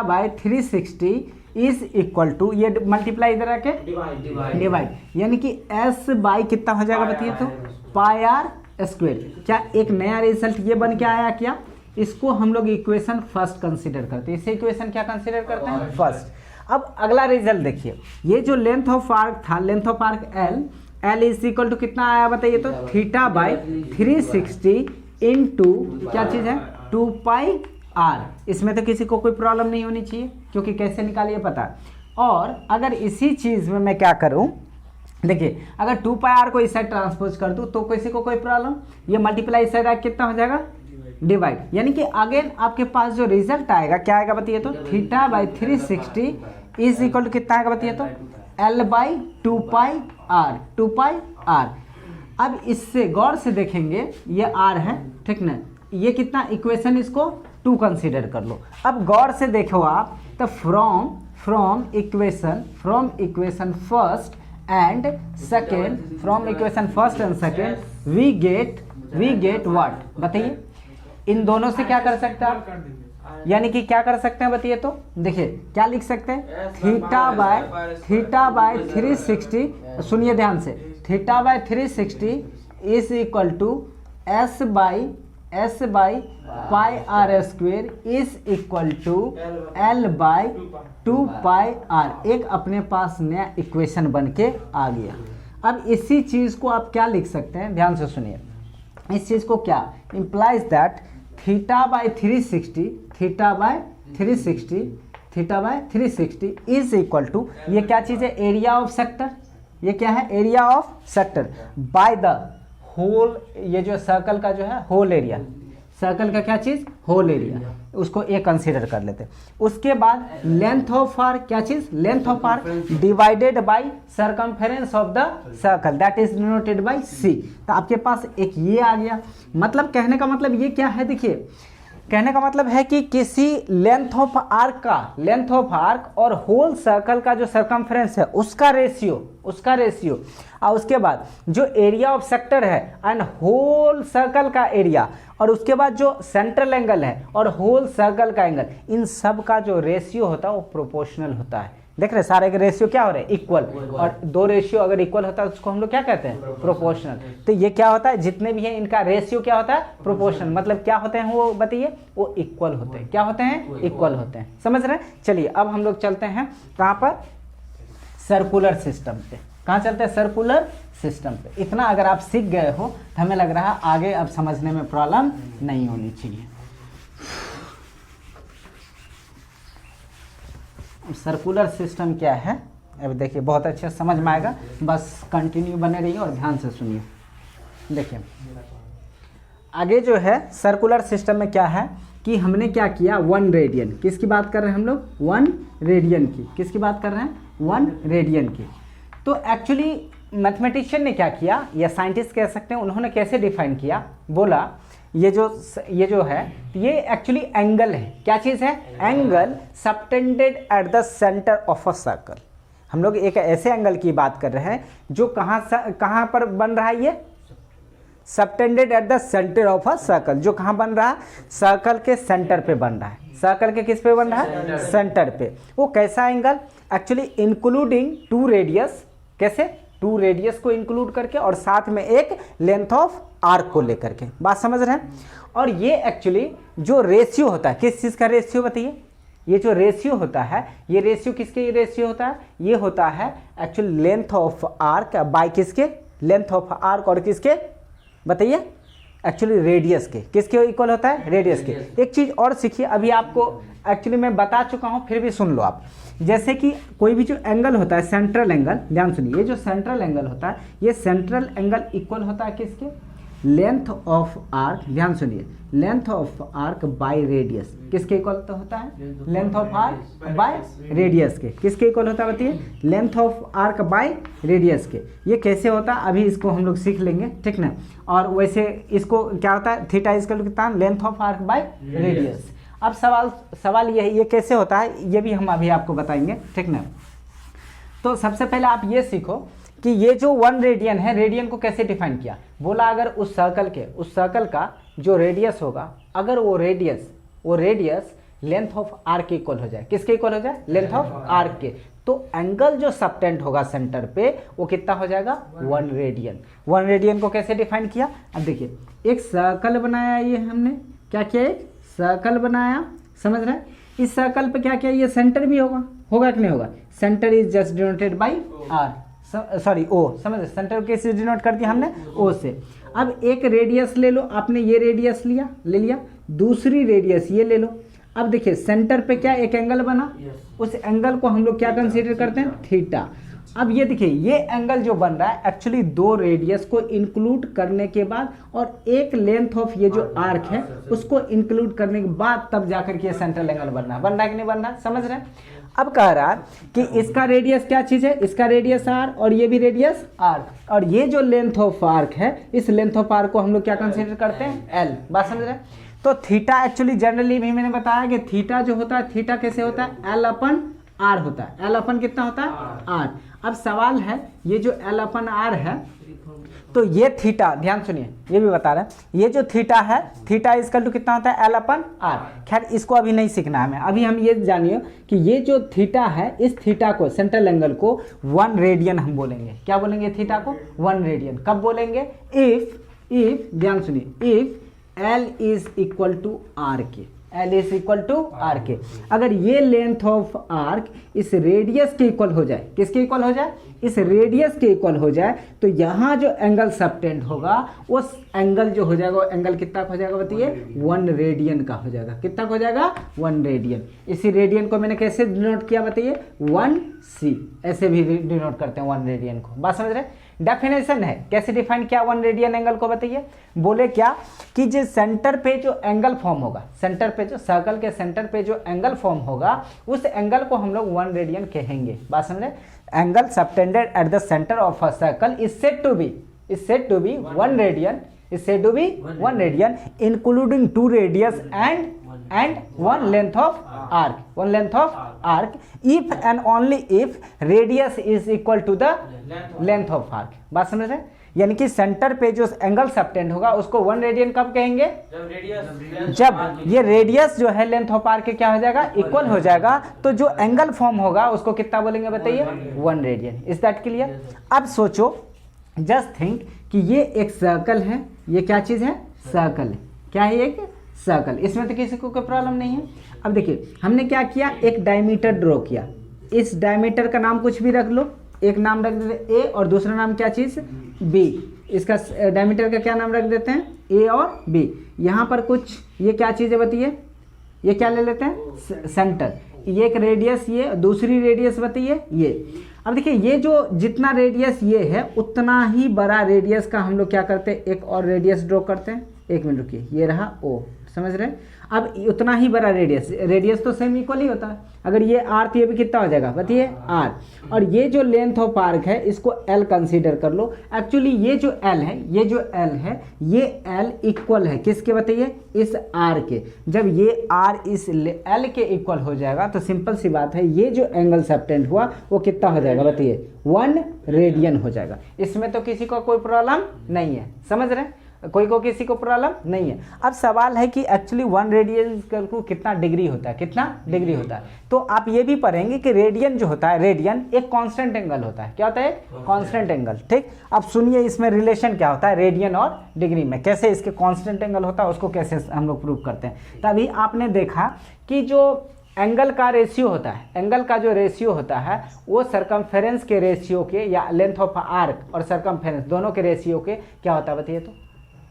by 360 is equal to, ये मल्टीप्लाई इधर आके डिवाइड, यानी कि एस बाई कितना हो जाएगा बताइए तो? पाई आर स्क्वायर। क्या एक नया रिजल्ट ये बन के आया क्या? इसको हम लोग इक्वेशन फर्स्ट कंसीडर करते हैं। इसे इक्वेशन क्या कंसीडर करते हैं? फर्स्ट। अब अगला रिजल्ट देखिए, ये जो लेंथ ऑफ आर्क था, length of arc L is equal to कितना आया बताइए तो? थीटा बाय 360 इंटू क्या चीज़ है? 2 पाई आर। इसमें तो किसी को कोई प्रॉब्लम नहीं होनी चाहिए, क्योंकि कैसे निकालिए पता है। और अगर इसी चीज़ में मैं क्या करूं, देखिए अगर 2 पाई आर को इस साइड ट्रांसपोज कर दूं तो किसी को कोई प्रॉब्लम? ये मल्टीप्लाई इस साइड कितना हो जाएगा? डिवाइड। यानी कि अगेन आपके पास जो रिजल्ट आएगा क्या आएगा बताइए तो? Theta by 360 is equal to कितना आएगा बताइए तो? L by 2 pi R, 2 pi R. अब इससे गौर से देखेंगे, ये आर है, ठीक ना, ये कितना इक्वेशन, इसको 2 कंसीडर कर लो। अब गौर से देखो आप, तो from equation first and second, from equation first and second we get what बताइए? इन दोनों से क्या कर सकते हैं आप? यानी कि क्या कर सकते हैं बताइए तो? देखिए क्या लिख सकते हैं? थीटा बाय 360, सुनिए ध्यान से, theta by 360 is equal to S by pi R square is equal to L by 2 pi R. एक अपने पास नया इक्वेशन बन के आ गया। अब इसी चीज़ को आप क्या लिख सकते हैं? ध्यान से सुनिए, इस चीज़ को क्या implies that theta by 360 is equal to, ये क्या चीज़ है? Area of sector. ये क्या है? Area of sector by the whole, ये जो सर्कल का जो है होल एरिया, सर्कल का क्या चीज़? होल एरिया, उसको ए कंसीडर कर लेते हैं। उसके बाद लेंथ ऑफ आर्क, क्या चीज़? Length of arc divided by circumference of the circle, that is denoted by C. तो आपके पास एक ये आ गया। मतलब कहने का मतलब ये क्या है? देखिए कहने का मतलब है कि किसी लेंथ ऑफ आर्क और होल सर्कल का जो सरकमफेरेंस है उसका रेशियो और उसके बाद जो एरिया ऑफ सेक्टर है एंड होल सर्कल का एरिया, और उसके बाद जो सेंट्रल एंगल है और होल सर्कल का एंगल, इन सब का जो रेशियो होता है वो प्रोपोर्शनल होता है। देख रहे सारे के रेशियो क्या हो रहे हैं? इक्वल। और 2 रेशियो अगर इक्वल होता है उसको हम लोग क्या कहते हैं? प्रोपोर्शनल। तो ये क्या होता है? जितने भी हैं इनका रेशियो क्या होता है? प्रोपोर्शनल। मतलब क्या होते हैं वो बताइए? वो इक्वल होते हैं। क्या होते हैं? इक्वल होते हैं। समझ रहे हैं? चलिए अब हम लोग चलते हैं कहाँ पर? सर्कुलर सिस्टम पे। कहाँ चलते हैं? सर्कुलर सिस्टम पे। इतना अगर आप सीख गए हो तो हमें लग रहा है आगे अब समझने में प्रॉब्लम नहीं होनी चाहिए। सर्कुलर सिस्टम क्या है अब देखिए, बहुत अच्छे समझ में आएगा, बस कंटिन्यू बने रहिए और ध्यान से सुनिए। देखिए आगे जो है सर्कुलर सिस्टम में क्या है कि हमने क्या किया? 1 रेडियन, किसकी बात कर रहे हैं हम लोग? 1 रेडियन की। किसकी बात कर रहे हैं? 1 रेडियन की। तो एक्चुअली मैथमेटिशियन ने क्या किया, या साइंटिस्ट कह सकते हैं, उन्होंने कैसे डिफाइन किया? बोला ये जो है ये एक्चुअली एंगल है। क्या चीज़ है? Angle subtended at the centre of a circle. हम लोग एक ऐसे एंगल की बात कर रहे हैं जो कहाँ पर बन रहा है? ये subtended at the centre of a circle, जो कहाँ बन रहा है? सर्कल के सेंटर पे बन रहा है। सर्कल के किस पे बन रहा है? सेंटर पे। वो कैसा एंगल? Actually including 2 radius. कैसे? 2 रेडियस को इंक्लूड करके और साथ में एक लेंथ ऑफ आर्क को लेकर के। बात समझ रहे हैं? और ये एक्चुअली जो रेशियो होता है, किस चीज़ का रेशियो बताइए? ये जो रेशियो होता है, ये रेशियो किसके रेशियो होता है? ये होता है actually length of arc bye किसके? लेंथ ऑफ आर्क और किसके बताइए? एक्चुअली रेडियस के। किसके इक्वल होता है? रेडियस के। एक चीज़ और सीखिए, अभी आपको एक्चुअली मैं बता चुका हूँ, फिर भी सुन लो आप। जैसे कि कोई भी जो एंगल होता है, सेंट्रल एंगल, ध्यान सुनिए, ये जो सेंट्रल एंगल होता है, ये सेंट्रल एंगल इक्वल होता है किसके? लेंथ ऑफ आर्क, ध्यान सुनिए, length of arc by radius. किसके इक्वल होता है? Length of arc by radius के। किसके इक्वल होता है बताइए? Length of arc by radius के। ये कैसे होता है अभी इसको हम लोग सीख लेंगे, ठीक ना। और वैसे इसको क्या होता है? थीटा इक्वल कितना? Length of arc by radius. अब सवाल ये है, ये कैसे होता है ये भी हम अभी आपको बताएंगे, ठीक ना। तो सबसे पहले आप ये सीखो कि ये जो 1 रेडियन है, रेडियन को कैसे डिफाइन किया। बोला अगर उस सर्कल का जो रेडियस होगा, अगर वो रेडियस लेंथ ऑफ आर्क के इक्वल हो जाए, किसके इक्वल हो जाए, लेंथ ऑफ आर्क के, तो एंगल जो सबटेंड होगा सेंटर पे वो कितना हो जाएगा, 1 रेडियन। 1 रेडियन को कैसे डिफाइन किया, अब देखिए एक सर्कल बनाया, ये हमने क्या किया, एक सर्कल बनाया, समझ रहे हैं। इस सर्कल पे क्या किया, ये सेंटर भी होगा कि नहीं होगा, centre is just denoted by r, sorry O, समझ रहे, सेंटर कैसे डिनोट कर दिया हमने, ओ से। अब एक रेडियस ले लो, आपने ये रेडियस ले लिया, दूसरी रेडियस ये ले लो। अब देखिए सेंटर पे क्या एक एंगल बना, उस एंगल को हम लोग क्या कंसीडर करते हैं, थीटा। अब ये देखिए ये एंगल जो बन रहा है एक्चुअली 2 रेडियस को इंक्लूड करने के बाद और एक लेंथ ऑफ ये जो आर्क है उसको इंक्लूड करने के बाद तब जाकर के ये सेंट्रल एंगल बन रहा है कि नहीं बन रहा है, समझ रहे हैं। अब कह रहा है कि इसका रेडियस क्या चीज है, इसका रेडियस आर और ये भी रेडियस आर, और ये जो लेंथ ऑफ आर्क है इस लेंथ ऑफ आर्क को हम लोग क्या कंसीडर करते हैं, एल। बात समझ रहे हैं। तो थीटा एक्चुअली जनरली भी मैंने बताया कि थीटा जो होता है, थीटा कैसे होता है, एल अपन आर होता है। एल अपन कितना होता है, आर। अब सवाल है ये जो एल अपन आर है, तो ये थीटा, ध्यान सुनिए ये भी बता रहे हैं, ये जो थीटा है, थीटा इक्वल टू कितना होता है, एल अपन आर। खैर इसको अभी नहीं सीखना है हमें, अभी हम ये जानिए कि ये जो थीटा है, इस थीटा को, सेंट्रल एंगल को 1 रेडियन हम बोलेंगे। क्या बोलेंगे, थीटा को 1 रेडियन। कब बोलेंगे, इफ ध्यान सुनिए, if L is equal to R के, L is equal to R के। अगर ये लेंथ ऑफ आर्क इस रेडियस के इक्वल हो जाए, किसके इक्वल हो जाए, इस रेडियस के इक्वल हो जाए, तो यहाँ जो एंगल सबटेंड होगा उस एंगल जो हो जाएगा, वो एंगल कितना का हो जाएगा बताइए, 1 रेडियन का हो जाएगा। कितना का हो जाएगा, 1 रेडियन। इसी रेडियन को मैंने कैसे डिनोट किया बताइए, 1c, ऐसे भी डिनोट करते हैं 1 रेडियन को। बात समझ रहे हैं। डेफिनेशन है, कैसे डिफाइन किया 1 रेडियन एंगल को बताइए। बोले क्या कि जो सेंटर पे जो एंगल फॉर्म होगा, सेंटर पे जो सर्कल के सेंटर पे जो एंगल फॉर्म होगा उस एंगल को हम लोग 1 रेडियन कहेंगे। बात समझे। Angle subtended at the centre of a circle is said to be 1 radian, is said to be 1 radian including 2 radius and 1 length of arc, 1 length of arc, if and only if radius is equal to the length of arc। बात समझ रहे हैं। यानी कि centre पे जो angle subtend होगा उसको 1 रेडियन कब कहेंगे, जब ये रेडियस जो है लेंथ ऑफ आर्क के क्या हो जाएगा, इक्वल हो जाएगा, तो जो एंगल फॉर्म होगा उसको कितना बोलेंगे बताइए, 1 रेडियन। Is that clear. अब सोचो, जस्ट थिंक कि ये एक सर्कल है, ये क्या चीज है, सर्कल है। क्या है, एक सर्कल। इसमें तो किसी को कोई प्रॉब्लम नहीं है। अब देखिए हमने क्या किया, एक डायमीटर ड्रॉ किया। इस डायमीटर का नाम कुछ भी रख लो, एक नाम रख देते ए और दूसरा नाम क्या चीज, बी। इसका डायमीटर का क्या नाम रख देते हैं, ए और बी। यहाँ पर कुछ ये क्या चीज है बताइए, ये क्या ले लेते हैं, सेंटर। ये एक रेडियस, ये दूसरी रेडियस बताइए ये। अब देखिए ये जो जितना रेडियस ये है उतना ही बड़ा रेडियस का हम लोग क्या करते हैं, एक और रेडियस ड्रॉ करते हैं। एक मिनट रुकिए, ये रहा ओ, समझ रहे हैं। अब उतना ही बड़ा रेडियस तो सेम इक्वल ही होता है। अगर ये आर तो ये भी कितना हो जाएगा बताइए, आर। और ये जो लेंथ ऑफ आर्क है इसको एल कंसीडर कर लो। एक्चुअली ये जो एल है, ये एल इक्वल है किसके बताइए, इस आर के। जब ये आर इस एल के इक्वल हो जाएगा तो सिंपल सी बात है, ये जो एंगल सबटेंड हुआ वो कितना हो जाएगा बताइए, 1 रेडियन हो जाएगा। इसमें तो किसी को कोई प्रॉब्लम नहीं है, समझ रहे हैं, कोई को किसी को प्रॉब्लम नहीं है। अब सवाल है कि एक्चुअली 1 रेडियन को कितना डिग्री होता है, कितना डिग्री होता है। तो आप ये भी पढ़ेंगे कि रेडियन जो होता है, रेडियन एक कांस्टेंट एंगल होता है। क्या होता है, कांस्टेंट एंगल। ठीक, अब सुनिए इसमें रिलेशन क्या होता है रेडियन और डिग्री में, कैसे इसके कांस्टेंट एंगल होता है उसको कैसे हम लोग प्रूव करते हैं। तभी आपने देखा कि जो एंगल का रेशियो होता है, एंगल का जो रेशियो होता है वो सरकमफेरेंस के रेशियो के, या लेंथ ऑफ आर्क और सरकमफेरेंस दोनों के रेशियो के क्या होता है बताइए, तो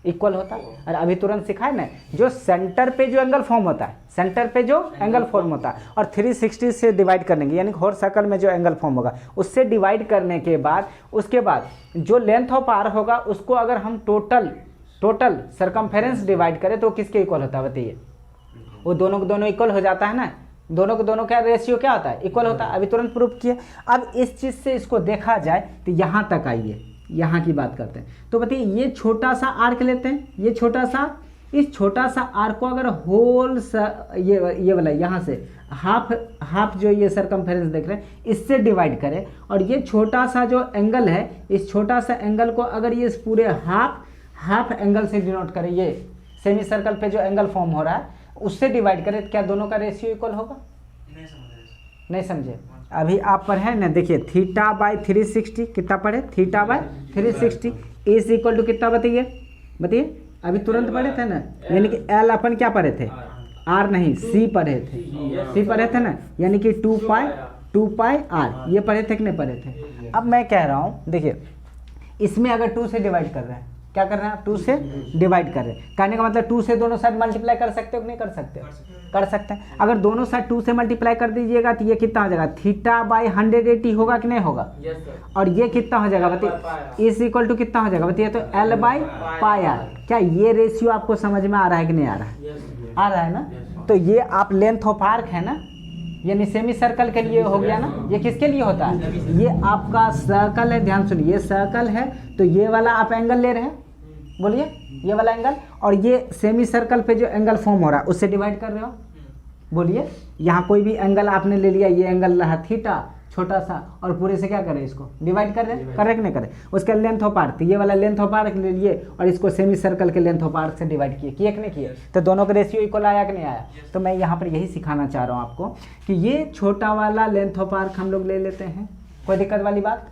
इक्वल होता है। और अभी तुरंत सिखाए ना, जो सेंटर पे जो एंगल फॉर्म होता है, सेंटर पे जो एंगल फॉर्म होता है और 360 से डिवाइड करने के, यानी होल सर्कल में जो एंगल फॉर्म होगा उससे डिवाइड करने के बाद, उसके बाद जो लेंथ ऑफ आर होगा उसको अगर हम टोटल सरकमफेरेंस डिवाइड करें तो किसके इक्वल होता है बताइए, वो दोनों को दोनों इक्वल हो जाता है ना। दोनों को दोनों का रेशियो क्या होता है, इक्वल होता है। अभी तुरंत प्रूफ किया। अब इस चीज से इसको देखा जाए तो यहाँ तक आइए, यहाँ की बात करते हैं। तो बताइए ये छोटा सा आर्क लेते हैं, ये छोटा सा, इस छोटा सा आर को अगर होल ये वाला यहाँ से हाफ जो ये सरकमफेरेंस देख रहे हैं इससे डिवाइड करें, और ये छोटा सा जो एंगल है इस छोटा सा एंगल को अगर ये इस पूरे हाफ एंगल से डिनोट करें, ये सेमी सर्कल पे जो एंगल फॉर्म हो रहा है उससे डिवाइड करें, तो क्या दोनों का रेशियो इक्वल होगा? नहीं समझे? अभी आप पढ़े ना, देखिए थीटा बाई 360 कितना पढ़े? Theta by 360 is equal to कितना बताइए? अभी तुरंत पढ़े थे ना, यानी कि एल अपन क्या पढ़े थे? आर नहीं सी पढ़े थे ना, यानी कि 2 पाई आर ये पढ़े थे कि नहीं पढ़े थे? अब मैं कह रहा हूँ देखिए, इसमें अगर 2 से डिवाइड कर रहे हैं, क्या कर रहे हैं आप? 2 से डिवाइड कर रहे हैं, कहने का मतलब 2 से दोनों साइड मल्टीप्लाई कर सकते हो कि नहीं कर सकते? कर सकते हैं। अगर दोनों साइड 2 से मल्टीप्लाई कर दीजिएगा तो ये कितना हो जाएगा? थीटा बाई 180 होगा कि नहीं होगा? और ये कितना हो जाएगा बताइए? इज इक्वल टू कितना हो जाएगा बताइए? तो एल बाई पाई आर। क्या ये रेशियो आपको समझ में आ रहा है कि नहीं आ रहा है? आ रहा है ना? तो ये आप लेंथ ऑफ आर्क है ना, यानी सेमी सर्कल के लिए हो गया ना। ये किसके लिए होता है? ये आपका सर्कल है, ध्यान सुनिए, ये सर्कल है तो ये वाला आप एंगल ले रहे हैं, बोलिए ये वाला एंगल, और ये सेमी सर्कल पे जो एंगल फॉर्म हो रहा है उससे डिवाइड कर रहे हो, बोलिए। यहाँ कोई भी एंगल आपने ले लिया, ये एंगल रहा थीटा छोटा सा, और पूरे से क्या करें? इसको डिवाइड कर रहे हैं, करेक्ट नहीं करें? उसका लेंथ ऑफ आर्क, ये वाला लेंथ ऑफ आर्क ले लिए और इसको सेमी सर्कल के लेंथ ऑफ आर्क से डिवाइड किए कि नहीं किए? तो दोनों का रेशियो इक्वल आया कि नहीं आया? तो मैं यहाँ पर यही सिखाना चाह रहा हूँ आपको कि ये छोटा वाला लेंथ ऑफ आर्क हम लोग ले लेते हैं, कोई दिक्कत वाली बात।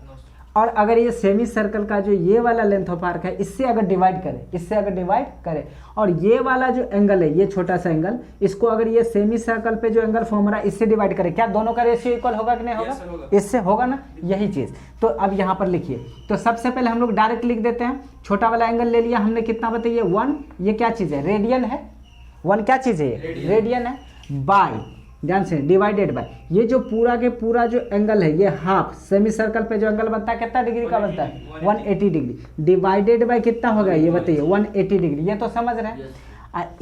और अगर ये सेमी सर्कल का जो ये वाला लेंथ ऑफ आर्क है इससे अगर डिवाइड करें, और ये वाला जो एंगल है, ये छोटा सा एंगल, इसको अगर ये सेमी सर्कल पे जो एंगल फॉर्म रहा है इससे डिवाइड करें, क्या दोनों का रेशियो इक्वल होगा कि नहीं होगा? इससे होगा ना, यही चीज। तो अब यहाँ पर लिखिए, तो सबसे पहले हम लोग डायरेक्ट लिख देते हैं, छोटा वाला एंगल ले लिया हमने, कितना बताइए? 1। ये क्या चीज है? रेडियन है। 1 क्या चीज है? रेडियन है। बाय, ध्यान से, डिवाइडेड बाय ये जो पूरा के पूरा जो एंगल है, ये हाफ सेमी सर्कल पे जो एंगल बनता है कितना डिग्री का बनता है? 180 डिग्री। डिवाइडेड बाय कितना हो गया ये बताइए? 180 डिग्री। ये तो समझ रहे हैं।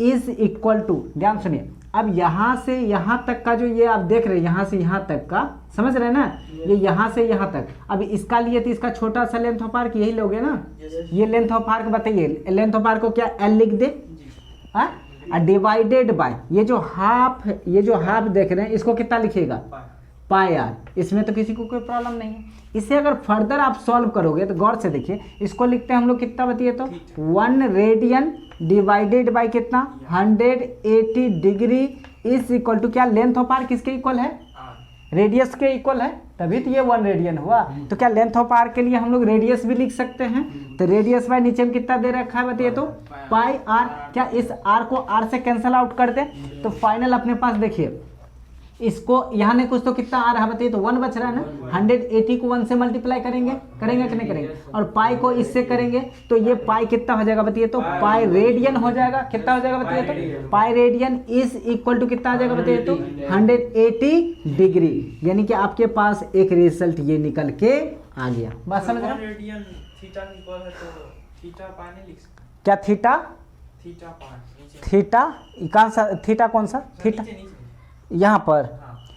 इज इक्वल टू, ध्यान सुनिए, अब यहाँ से यहाँ तक का जो ये आप देख रहे हैं, यहाँ से यहाँ तक का, समझ रहे हैं ना? ये यहाँ से यहाँ तक, अब इसका लिए तो इसका छोटा सा लेंथ ऑफ आर्क यही लोगे ना, ये लेंथ ऑफ आर्क बताइए। लेंथ ऑफ आर्क को क्या एल लिख दे, डिवाइडेड बाय ये जो हाफ देख रहे हैं इसको कितना लिखिएगा? पाई आर। इसमें तो किसी को कोई प्रॉब्लम नहीं है। इसे अगर फर्दर आप सॉल्व करोगे तो गौर से देखिए, इसको लिखते हैं हम लोग कितना बताइए? तो 1 रेडियन डिवाइडेड बाय कितना? 180 डिग्री इज इक्वल टू क्या? लेंथ ऑफ आर्क किसके इक्वल है? रेडियस के इक्वल है, तभी तो ये 1 रेडियन हुआ। तो क्या लेंथ ऑफ आर्क के लिए हम लोग रेडियस भी लिख सकते हैं? तो रेडियस बाय नीचे में कितना दे रखा है बताइए? तो पाई आर। क्या इस आर को आर से कैंसल आउट कर दे तो फाइनल अपने पास देखिए, इसको यहाँ ने कुछ तो कितना आ रहा है बताइए? तो 1 बच रहा है ना। 180 को 1 से मल्टीप्लाई करेंगे कि नहीं करेंगे? और पाई को इससे करेंगे तो ये पाई कितना हो जाएगा बताइए? तो पाई रेडियन हो जाएगा। कितना हो जाएगा बताइए? तो pi radian is equal to कितना आ जाएगा बताइए? तो 180 डिग्री। यानी कि आपके पास एक रिजल्ट ये निकल के आ गया। बात समझ रहे हो? क्या थीटा थीटा कौन सा? थीटा यहाँ पर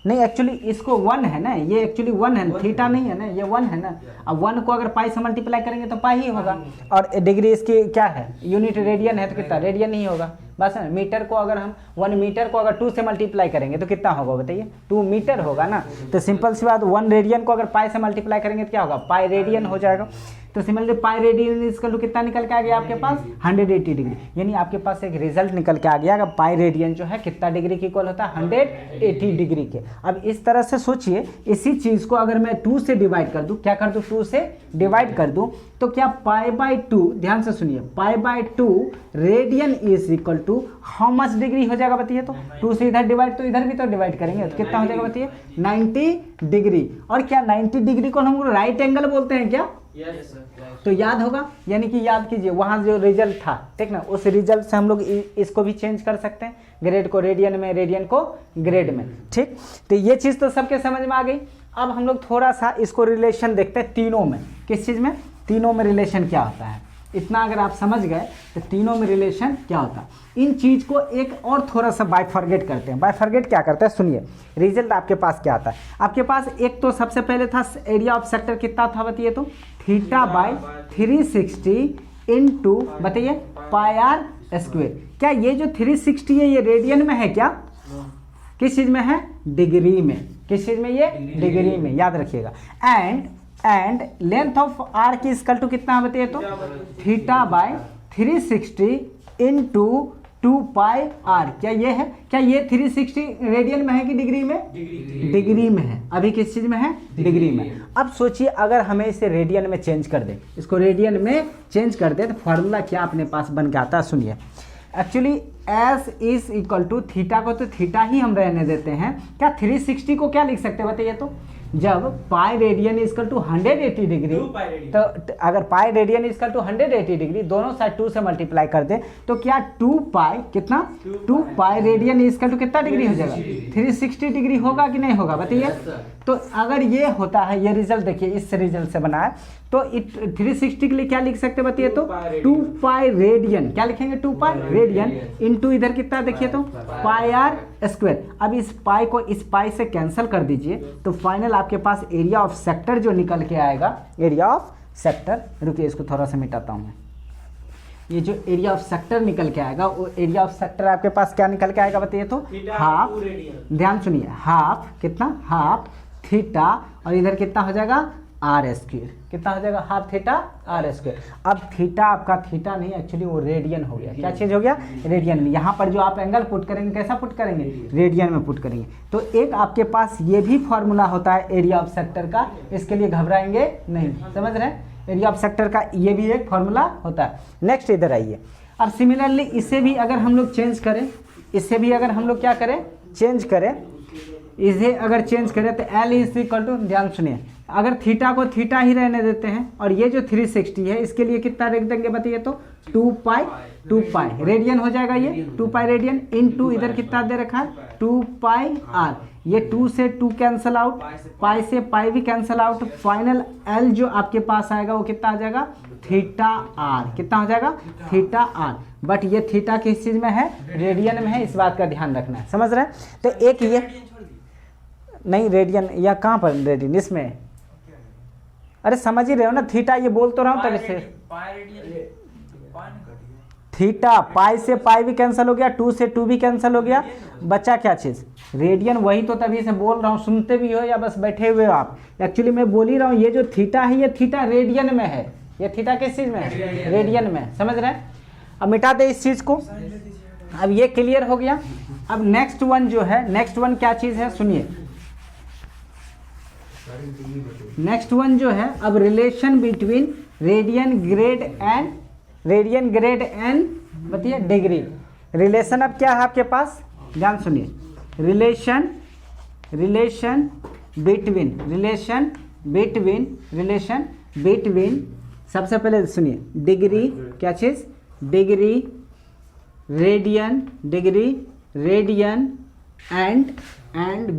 नहीं, एक्चुअली इसको 1 है ना, ये एक्चुअली 1 है, थीटा नहीं है ना, ये 1 है ना। अब 1 को अगर पाई से मल्टीप्लाई करेंगे तो पाई ही होगा, और डिग्री इसकी क्या है? यूनिट रेडियन है, तो कितना? रेडियन ही होगा। बस मीटर को अगर हम 1 मीटर को अगर 2 से मल्टीप्लाई करेंगे तो कितना होगा बताइए? 2 मीटर होगा ना। तो सिंपल सी बात, 1 रेडियन को अगर पाई से मल्टीप्लाई करेंगे तो क्या होगा? पाई रेडियन हो जाएगा। तो सिमिलरली पाई रेडियन इसका कितना निकल के आ गया आपके पास? 180 डिग्री। यानी आपके पास एक रिजल्ट निकल के आ गया कि पाई रेडियन जो है कितना डिग्री के इक्वल होता है? 180 डिग्री के। अब इस तरह से सोचिए, इसी चीज को अगर मैं 2 से डिवाइड कर दूं, क्या कर दूं? 2 से डिवाइड कर दूं तो क्या पाई बाई 2, ध्यान से सुनिए, pi by 2 radian is equal to how much degree हो जाएगा बताइए? तो 2 से इधर डिवाइड, तो इधर भी तो डिवाइड करेंगे तो कितना हो जाएगा बताइए? 90 डिग्री। और क्या 90 डिग्री को हम राइट एंगल बोलते हैं क्या? तो याद होगा, यानी कि याद कीजिए वहां जो रिजल्ट था, ठीक ना, उस रिजल्ट से हम लोग इसको भी चेंज कर सकते हैं, ग्रेड को रेडियन में, रेडियन को ग्रेड में। ठीक, तो ये चीज तो सबके समझ में आ गई। अब हम लोग थोड़ा सा इसको रिलेशन देखते हैं तीनों में। किस चीज में? तीनों में रिलेशन क्या होता है। इतना अगर आप समझ गए तो तीनों में रिलेशन क्या होता है। इन चीज को एक और थोड़ा सा बाइफर्गेट करते हैं। बाइफर्गेट क्या करते हैं सुनिए, रिजल्ट आपके पास क्या आता है। आपके पास एक तो सबसे पहले था एरिया ऑफ सेक्टर कितना था बताइए? तो थीटा बाई 360 इंटू बताइए पाई आर स्क्वेयर। क्या ये जो 360 है ये रेडियन में है क्या? किस चीज में है? डिग्री में। किस चीज में? ये डिग्री में, याद रखिएगा। And length of arc equal to कितना बताइए तो? Theta by 360 into 2 pi R. क्या ये है? क्या ये 360 रेडियन में है कि डिग्री में? डिग्री में है। अभी किस चीज में है? डिग्री में। अब सोचिए अगर हमें इसे रेडियन में चेंज कर दे, इसको रेडियन में चेंज कर दे तो फॉर्मूला क्या अपने पास बन के आता है? सुनिए, actually S is equal to theta को तो थीटा ही हम रहने देते हैं। क्या 360 को क्या लिख सकते हैं बताइए तो? जब pi radian equal to 180 degree, तो अगर pi radian equal to 180 degree दोनों साइड 2 से मल्टीप्लाई कर दे तो क्या 2 पाई कितना? 2 पाई रेडियन इक्वल टू कितना डिग्री हो जाएगा? 360 डिग्री होगा कि नहीं होगा बताइए? तो अगर ये होता है, ये रिजल्ट देखिए इस रिजल्ट से बना है, तो 360 के लिए क्या लिख सकते बताइए तो? 2 पाई रेडियन। क्या लिखेंगे? 2 पाई रेडियन इंटू इधर कितना देखिए तो? पाई आर स्क्वायर। अब इस पाई को इस पाई से कैंसिल कर दीजिए तो फाइनल आपके पास एरिया ऑफ सेक्टर जो निकल के आएगा, एरिया ऑफ सेक्टर, रुकिए इसको थोड़ा सा मिटाता हूं मैं। ये जो एरिया ऑफ सेक्टर निकल के आएगा वो एरिया ऑफ सेक्टर आपके पास क्या निकल के आएगा बताइए तो? हाफ, ध्यान सुनिए, हाफ कितना? हाफ थीटा और इधर कितना हो जाएगा? R square. कितना हो जाएगा? Half theta R square. अब थीटा आपका थीटा नहीं, एक्चुअली वो रेडियन हो गया। क्या चीज हो गया? रेडियन में। यहाँ पर जो आप एंगल पुट करेंगे कैसा पुट करेंगे? रेडियन में पुट करेंगे। तो एक आपके पास ये भी फॉर्मूला होता है एरिया ऑफ सेक्टर का, इसके लिए घबराएंगे नहीं, समझ रहे हैं? एरिया ऑफ सेक्टर का ये भी एक फॉर्मूला होता है। नेक्स्ट इधर आइए। अब सिमिलरली इसे भी अगर हम लोग चेंज करें, इसे भी अगर हम लोग क्या करें? चेंज करें। इसे अगर चेंज करें तो एल इज इक्वल टू, ध्यान सुनिए, अगर थीटा को थीटा ही रहने देते हैं और ये जो 360 है इसके लिए कितना रख देंगे बताइए तो? 2 पाई रेडियन हो जाएगा। ये 2 पाई रेडियन इनटू इधर कितना दे रखा है? 2 पाई आर। ये 2 से 2 कैंसल आउट, पाई से पाई भी कैंसल आउट। फाइनल एल जो आपके पास आएगा वो कितना आ जाएगा? Theta R. कितना हो जाएगा? Theta R. बट ये थीटा किस चीज में है? रेडियन में है, इस बात का ध्यान रखना है, समझ रहे हैं? तो एक ये नहीं रेडियन, या कहाँ पर रेडियन? इसमें, अरे समझ ही रहे हो ना, थीटा ये बोल तो रहा हूँ तब से। थीटा पाई से पाई भी कैंसिल हो गया, 2 से 2 भी कैंसिल हो गया, बचा क्या चीज? रेडियन। वही तो तभी से बोल रहा हूँ, सुनते भी हो या बस बैठे हुए हो आप? एक्चुअली मैं बोल ही रहा हूँ, ये जो थीटा है ये थीटा रेडियन में है। ये थीटा किस चीज में है? रेडियन में, समझ रहे हैं? अब मिटा दे इस चीज को। अब ये क्लियर हो गया। अब नेक्स्ट वन जो है, नेक्स्ट वन क्या चीज है सुनिए। नेक्स्ट वन जो है, अब relation between radian grade and बताइए डिग्री। रिलेशन अब क्या है आपके पास? ध्यान सुनिए, रिलेशन बिटवीन सबसे पहले सुनिए, डिग्री क्या चीज? Degree radian and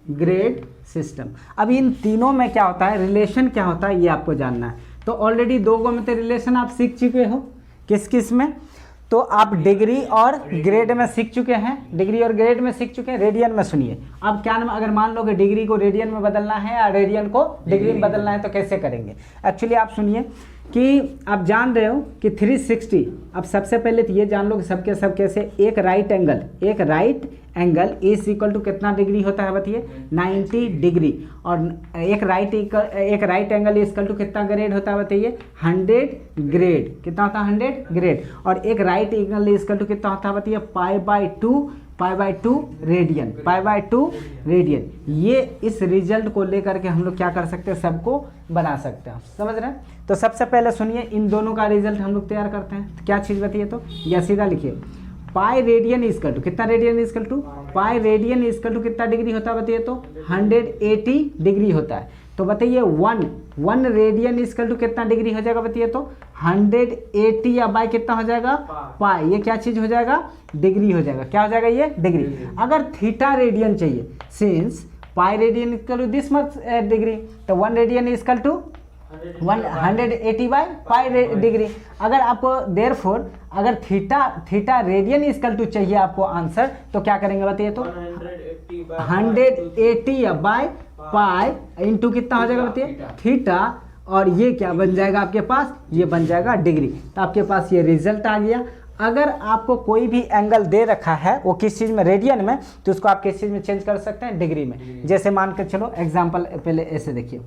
grade system. अब इन तीनों में क्या होता है? रिलेशन क्या होता है ये आपको जानना है। तो ऑलरेडी 2 गो में तो रिलेशन आप सीख चुके हो। किस किस में? तो आप डिग्री और ग्रेड में सीख चुके हैं, डिग्री और ग्रेड में सीख चुके हैं। रेडियन में सुनिए, अब क्या नाम, अगर मान लो कि डिग्री को रेडियन में बदलना है या रेडियन को डिग्री में बदलना है तो कैसे करेंगे? एक्चुअली आप सुनिए कि आप जान रहे हो कि 360, अब सबसे पहले तो ये जान लो कि सबके सब कैसे, एक right angle is equal to कितना डिग्री होता है बताइए? 90 डिग्री। और एक right angle is equal to कितना ग्रेड होता है बताइए? 100 ग्रेड। कितना होता है? 100 ग्रेड। और एक right angle is equal to कितना होता है बताइए? Pi by 2 radian. ये इस रिजल्ट को लेकर के हम लोग क्या कर सकते हैं? सबको बना सकते हैं, समझ रहे हैं? तो सबसे पहले सुनिए, इन दोनों का रिजल्ट हम लोग तैयार करते हैं। तो क्या चीज़ बताइए तो? या सीधा लिखिए, पाई रेडियन इक्वल टू कितना? Radian equal to pi radian equal to कितना डिग्री होता है बताइए तो? 180 डिग्री होता है। तो बताइए 1 रेडियन इक्वल टू कितना डिग्री हो जाएगा बताइए तो? 180 या बाय कितना हो जाएगा? पाई। ये क्या चीज हो जाएगा? डिग्री हो जाएगा। क्या हो जाएगा? ये डिग्री। अगर थीटा रेडियन चाहिए, since pi radian equal to this much degree, तो 1 radian equal to 180 by pi degree. अगर आपको देयरफॉर अगर थीटा रेडियन इक्वल टू चाहिए आपको आंसर, तो क्या करेंगे बताइए तो? 180 बाई पाई इंटू कितना हो जाएगा बताइए? थीटा। और ये क्या बन जाएगा आपके पास? ये बन जाएगा डिग्री। तो आपके पास ये रिजल्ट आ गया। अगर आपको कोई भी एंगल दे रखा है वो किस चीज़ में, रेडियन में, तो उसको आप किस चीज़ में चेंज कर सकते हैं, डिग्री में। जैसे मान के चलो एग्जाम्पल पहले ऐसे देखिए,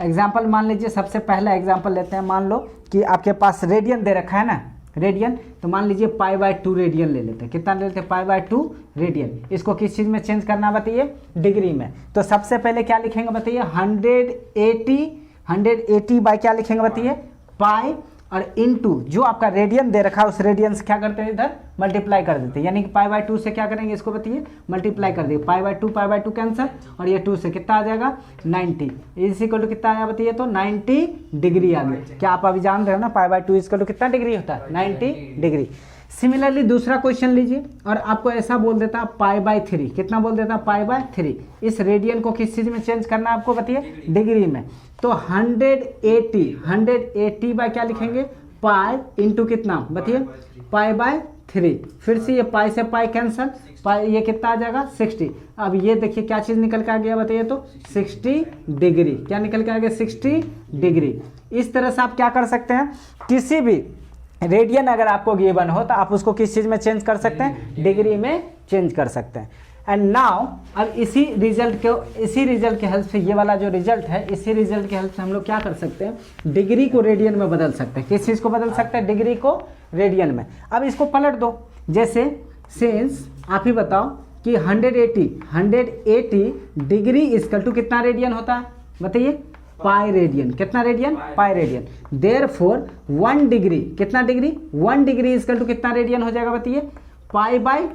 एग्जाम्पल मान लीजिए, सबसे पहला एग्जाम्पल लेते हैं। मान लो कि आपके पास रेडियन दे रखा है ना, रेडियन, तो मान लीजिए π/2 रेडियन ले लेते हैं। कितना ले लेते हैं, π/2 रेडियन। इसको किस चीज़ में चेंज करना बताइए, डिग्री में। तो सबसे पहले क्या लिखेंगे बताइए, 180 बाय क्या लिखेंगे बताइए, पाई, और इनटू जो आपका रेडियन दे रखा है उस रेडियन से क्या करते हैं, इधर मल्टीप्लाई कर देते हैं। यानी कि π/2 से क्या करेंगे, इसको बताइए मल्टीप्लाई कर देंगे। π/2 कैंसर, और ये 2 से कितना आ जाएगा, 90 इज इक्वल टू कितना आया बताइए, तो 90 डिग्री आ गया। क्या आप अभी जान रहे हो ना, π/2 इज इक्वल टू कितना डिग्री होता है, 90 डिग्री। सिमिलरली दूसरा क्वेश्चन लीजिए और आपको ऐसा बोल देता π/3, कितना बोल देता π/3। इस रेडियन को किस चीज़ में चेंज करना है आपको बताइए, डिग्री में। तो 180 बाय क्या लिखेंगे, पाई इंटू कितना बताइए, π/3। फिर से ये पाई से पाई कैंसल, पाई ये कितना आ जाएगा, 60। अब ये देखिए क्या चीज़ निकल के आ गया बताइए, तो 60 डिग्री। क्या निकल के आ गया, 60 डिग्री। इस तरह से आप क्या कर सकते हैं, किसी भी रेडियन अगर आपको गिवन हो तो आप उसको किस चीज़ में चेंज कर सकते हैं, डिग्री में चेंज कर सकते हैं। एंड नाउ अब इसी रिजल्ट के हेल्प से, ये वाला जो रिजल्ट है, इसी रिजल्ट के हेल्प से हम लोग क्या कर सकते हैं, डिग्री को रेडियन में बदल सकते हैं। किस चीज़ को बदल सकते हैं, डिग्री को रेडियन में। अब इसको पलट दो, जैसे सिंस आप ही बताओ कि 180 डिग्री इक्वल टू कितना रेडियन होता है बताइए, पाई रेडियन। कितना radian, pi radian. Therefore 1 degree, कितना डिग्री, 1 डिग्री इक्वल टू कितना रेडियन हो जाएगा बताइए, पाई बाय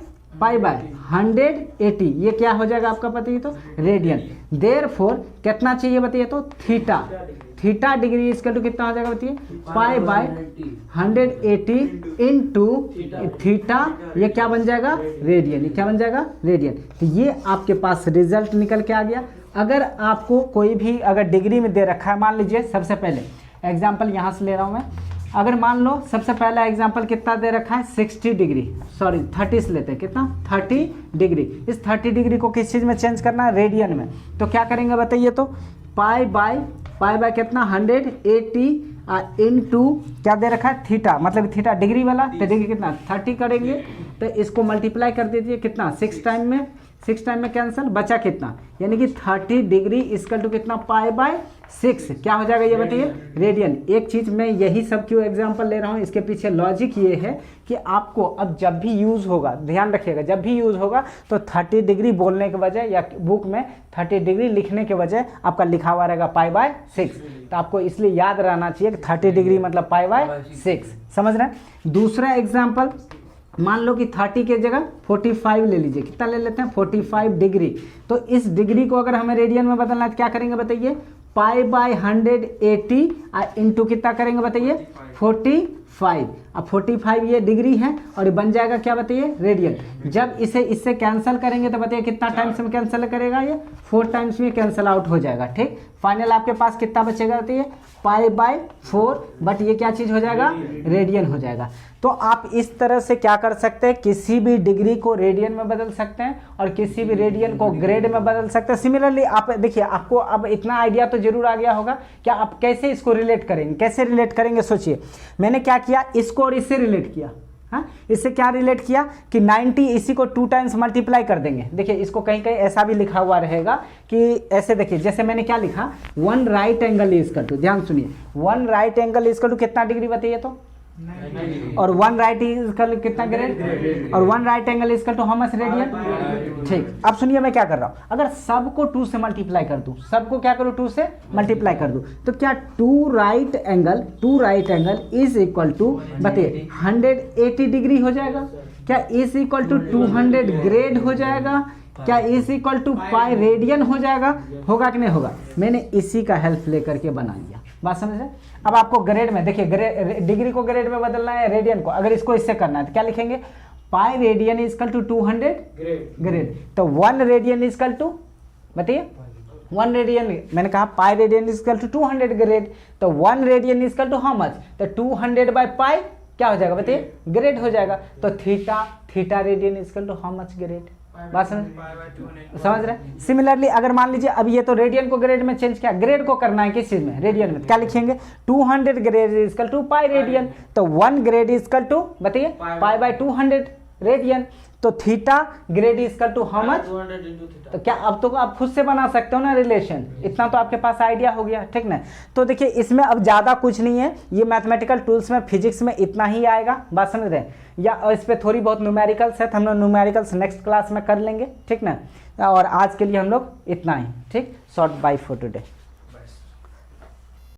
180। ये क्या हो जाएगा आपका बताइए, तो रेडियन। देयरफॉर कितना चाहिए बताइए, तो थीटा डिग्री इक्वल टू कितना हो जाएगा बताइए, π/180 इंटू थीटा, ये क्या बन जाएगा, रेडियन। ये क्या बन जाएगा, रेडियन। तो ये आपके पास रिजल्ट निकल के आ गया। अगर आपको कोई भी अगर डिग्री में दे रखा है, मान लीजिए सबसे पहले एग्जाम्पल यहाँ से ले रहा हूँ मैं। अगर मान लो सबसे पहला एग्जाम्पल कितना दे रखा है, 60 डिग्री, सॉरी 30 से लेते हैं, कितना 30 डिग्री। इस 30 डिग्री को किस चीज़ में चेंज करना है, रेडियन में। तो क्या करेंगे बताइए, तो पाई बाय कितना 180 इंटू क्या दे रखा है, थीटा, मतलब थीटा डिग्री वाला, तो डिग्री कितना 30 करेंगे, तो इसको मल्टीप्लाई कर दीजिए कितना 6 टाइम में कैंसिल, बचा कितना, यानी कि 30 डिग्री इक्वल टू कितना, π/6। क्या हो जाएगा ये बताइए, रेडियन। एक चीज़ मैं यही सब क्यों एग्जांपल ले रहा हूँ, इसके पीछे लॉजिक ये है कि आपको अब जब भी यूज़ होगा, ध्यान रखिएगा, जब भी यूज़ होगा तो 30 डिग्री बोलने के बजाय या बुक में 30 डिग्री लिखने के बजाय आपका लिखा हुआ रहेगा π/6। तो आपको इसलिए याद रहना चाहिए कि 30 डिग्री मतलब π/6। समझ रहे हैं। दूसरा एग्जाम्पल, मान लो कि 30 के जगह 45 ले लीजिए। कितना ले लेते हैं, 45 डिग्री। तो इस डिग्री को अगर हमें रेडियन में बदलना है तो क्या करेंगे बताइए, π/180 इंटू कितना करेंगे बताइए, 45। अब 45 ये डिग्री है और ये बन जाएगा क्या बताइए, रेडियन। जब इसे इससे कैंसिल करेंगे तो बताइए कितना टाइम्स में कैंसिल करेगा, ये 4 टाइम्स में कैंसिल आउट हो जाएगा। ठीक, फाइनल आपके पास कितना बचेगा बताइए, π/4, बट ये क्या चीज़ हो जाएगा, रेडियन हो जाएगा। तो आप इस तरह से क्या कर सकते हैं, किसी भी डिग्री को रेडियन में बदल सकते हैं और किसी भी रेडियन को ग्रेड में बदल सकते हैं। सिमिलरली आप देखिए, आपको अब इतना आइडिया तो जरूर आ गया होगा कि आप कैसे इसको रिलेट करेंगे। कैसे रिलेट करेंगे, सोचिए। मैंने क्या किया, इसको और इससे रिलेट किया। हाँ, इससे क्या रिलेट किया कि 90 इसी को 2 टाइम्स मल्टीप्लाई कर देंगे। देखिए इसको कहीं कहीं ऐसा भी लिखा हुआ रहेगा कि ऐसे, देखिए जैसे मैंने क्या लिखा, 1 राइट एंगल इक्वल टू, ध्यान सुनिए, 1 राइट एंगल इक्वल टू कितना डिग्री बताइए, तो और 1 राइट इक्वल कितना ग्रेड, और 1 right angle equal to how much, radian. ठीक, अब सुनिए मैं क्या कर रहा हूँ, अगर सबको 2 से मल्टीप्लाई कर दूँ, सबको क्या करूँ, 2 से मल्टीप्लाई कर दूँ, तो क्या 2 right angle is equal to बताइए 180 डिग्री हो जाएगा। क्या इज इक्वल टू 200 ग्रेड हो जाएगा, क्या is equal to pi radian हो जाएगा, होगा कि नहीं होगा। मैंने इसी का हेल्प लेकर के बना लिया, बात समझ रहे। अब आपको ग्रेड में देखिए, डिग्री को ग्रेड में बदलना है, रेडियन को, अगर इसको इससे करना है तो क्या लिखेंगे, pi radian equal to 200 grade. तो 1 रेडियन इक्वल टू बताइए, 1 रेडियन, मैंने कहा pi radian equal to 200 grade, तो 1 radian equal to how much, तो 200 बाय पाई क्या हो जाएगा बताइए, ग्रेड हो जाएगा। तो theta radian equal to how much grade, बात समझ रहे। सिमिलरली अगर मान लीजिए अब ये तो रेडियन को ग्रेड में चेंज किया, ग्रेड को करना है किस चीज में, रेडियन में, क्या लिखेंगे 200 grade is equal to pi radian, तो 1 ग्रेड इज इक्वल टू बताइए पाई बाय 200 रेडियन, तो theta grade is equal to how much, तो क्या अब तो आप खुद से बना सकते हो ना रिलेशन, इतना तो आपके पास आइडिया हो गया, ठीक ना। तो देखिए इसमें अब ज़्यादा कुछ नहीं है, ये मैथमेटिकल टूल्स में फिजिक्स में इतना ही आएगा, बात समझ रहे हैं, या इस पर थोड़ी बहुत न्यूमेरिकल्स है तो हम लोग न्यूमेरिकल्स नेक्स्ट क्लास में कर लेंगे, ठीक ना। और आज के लिए हम लोग इतना ही, ठीक, शॉर्ट बाय फॉर टुडे।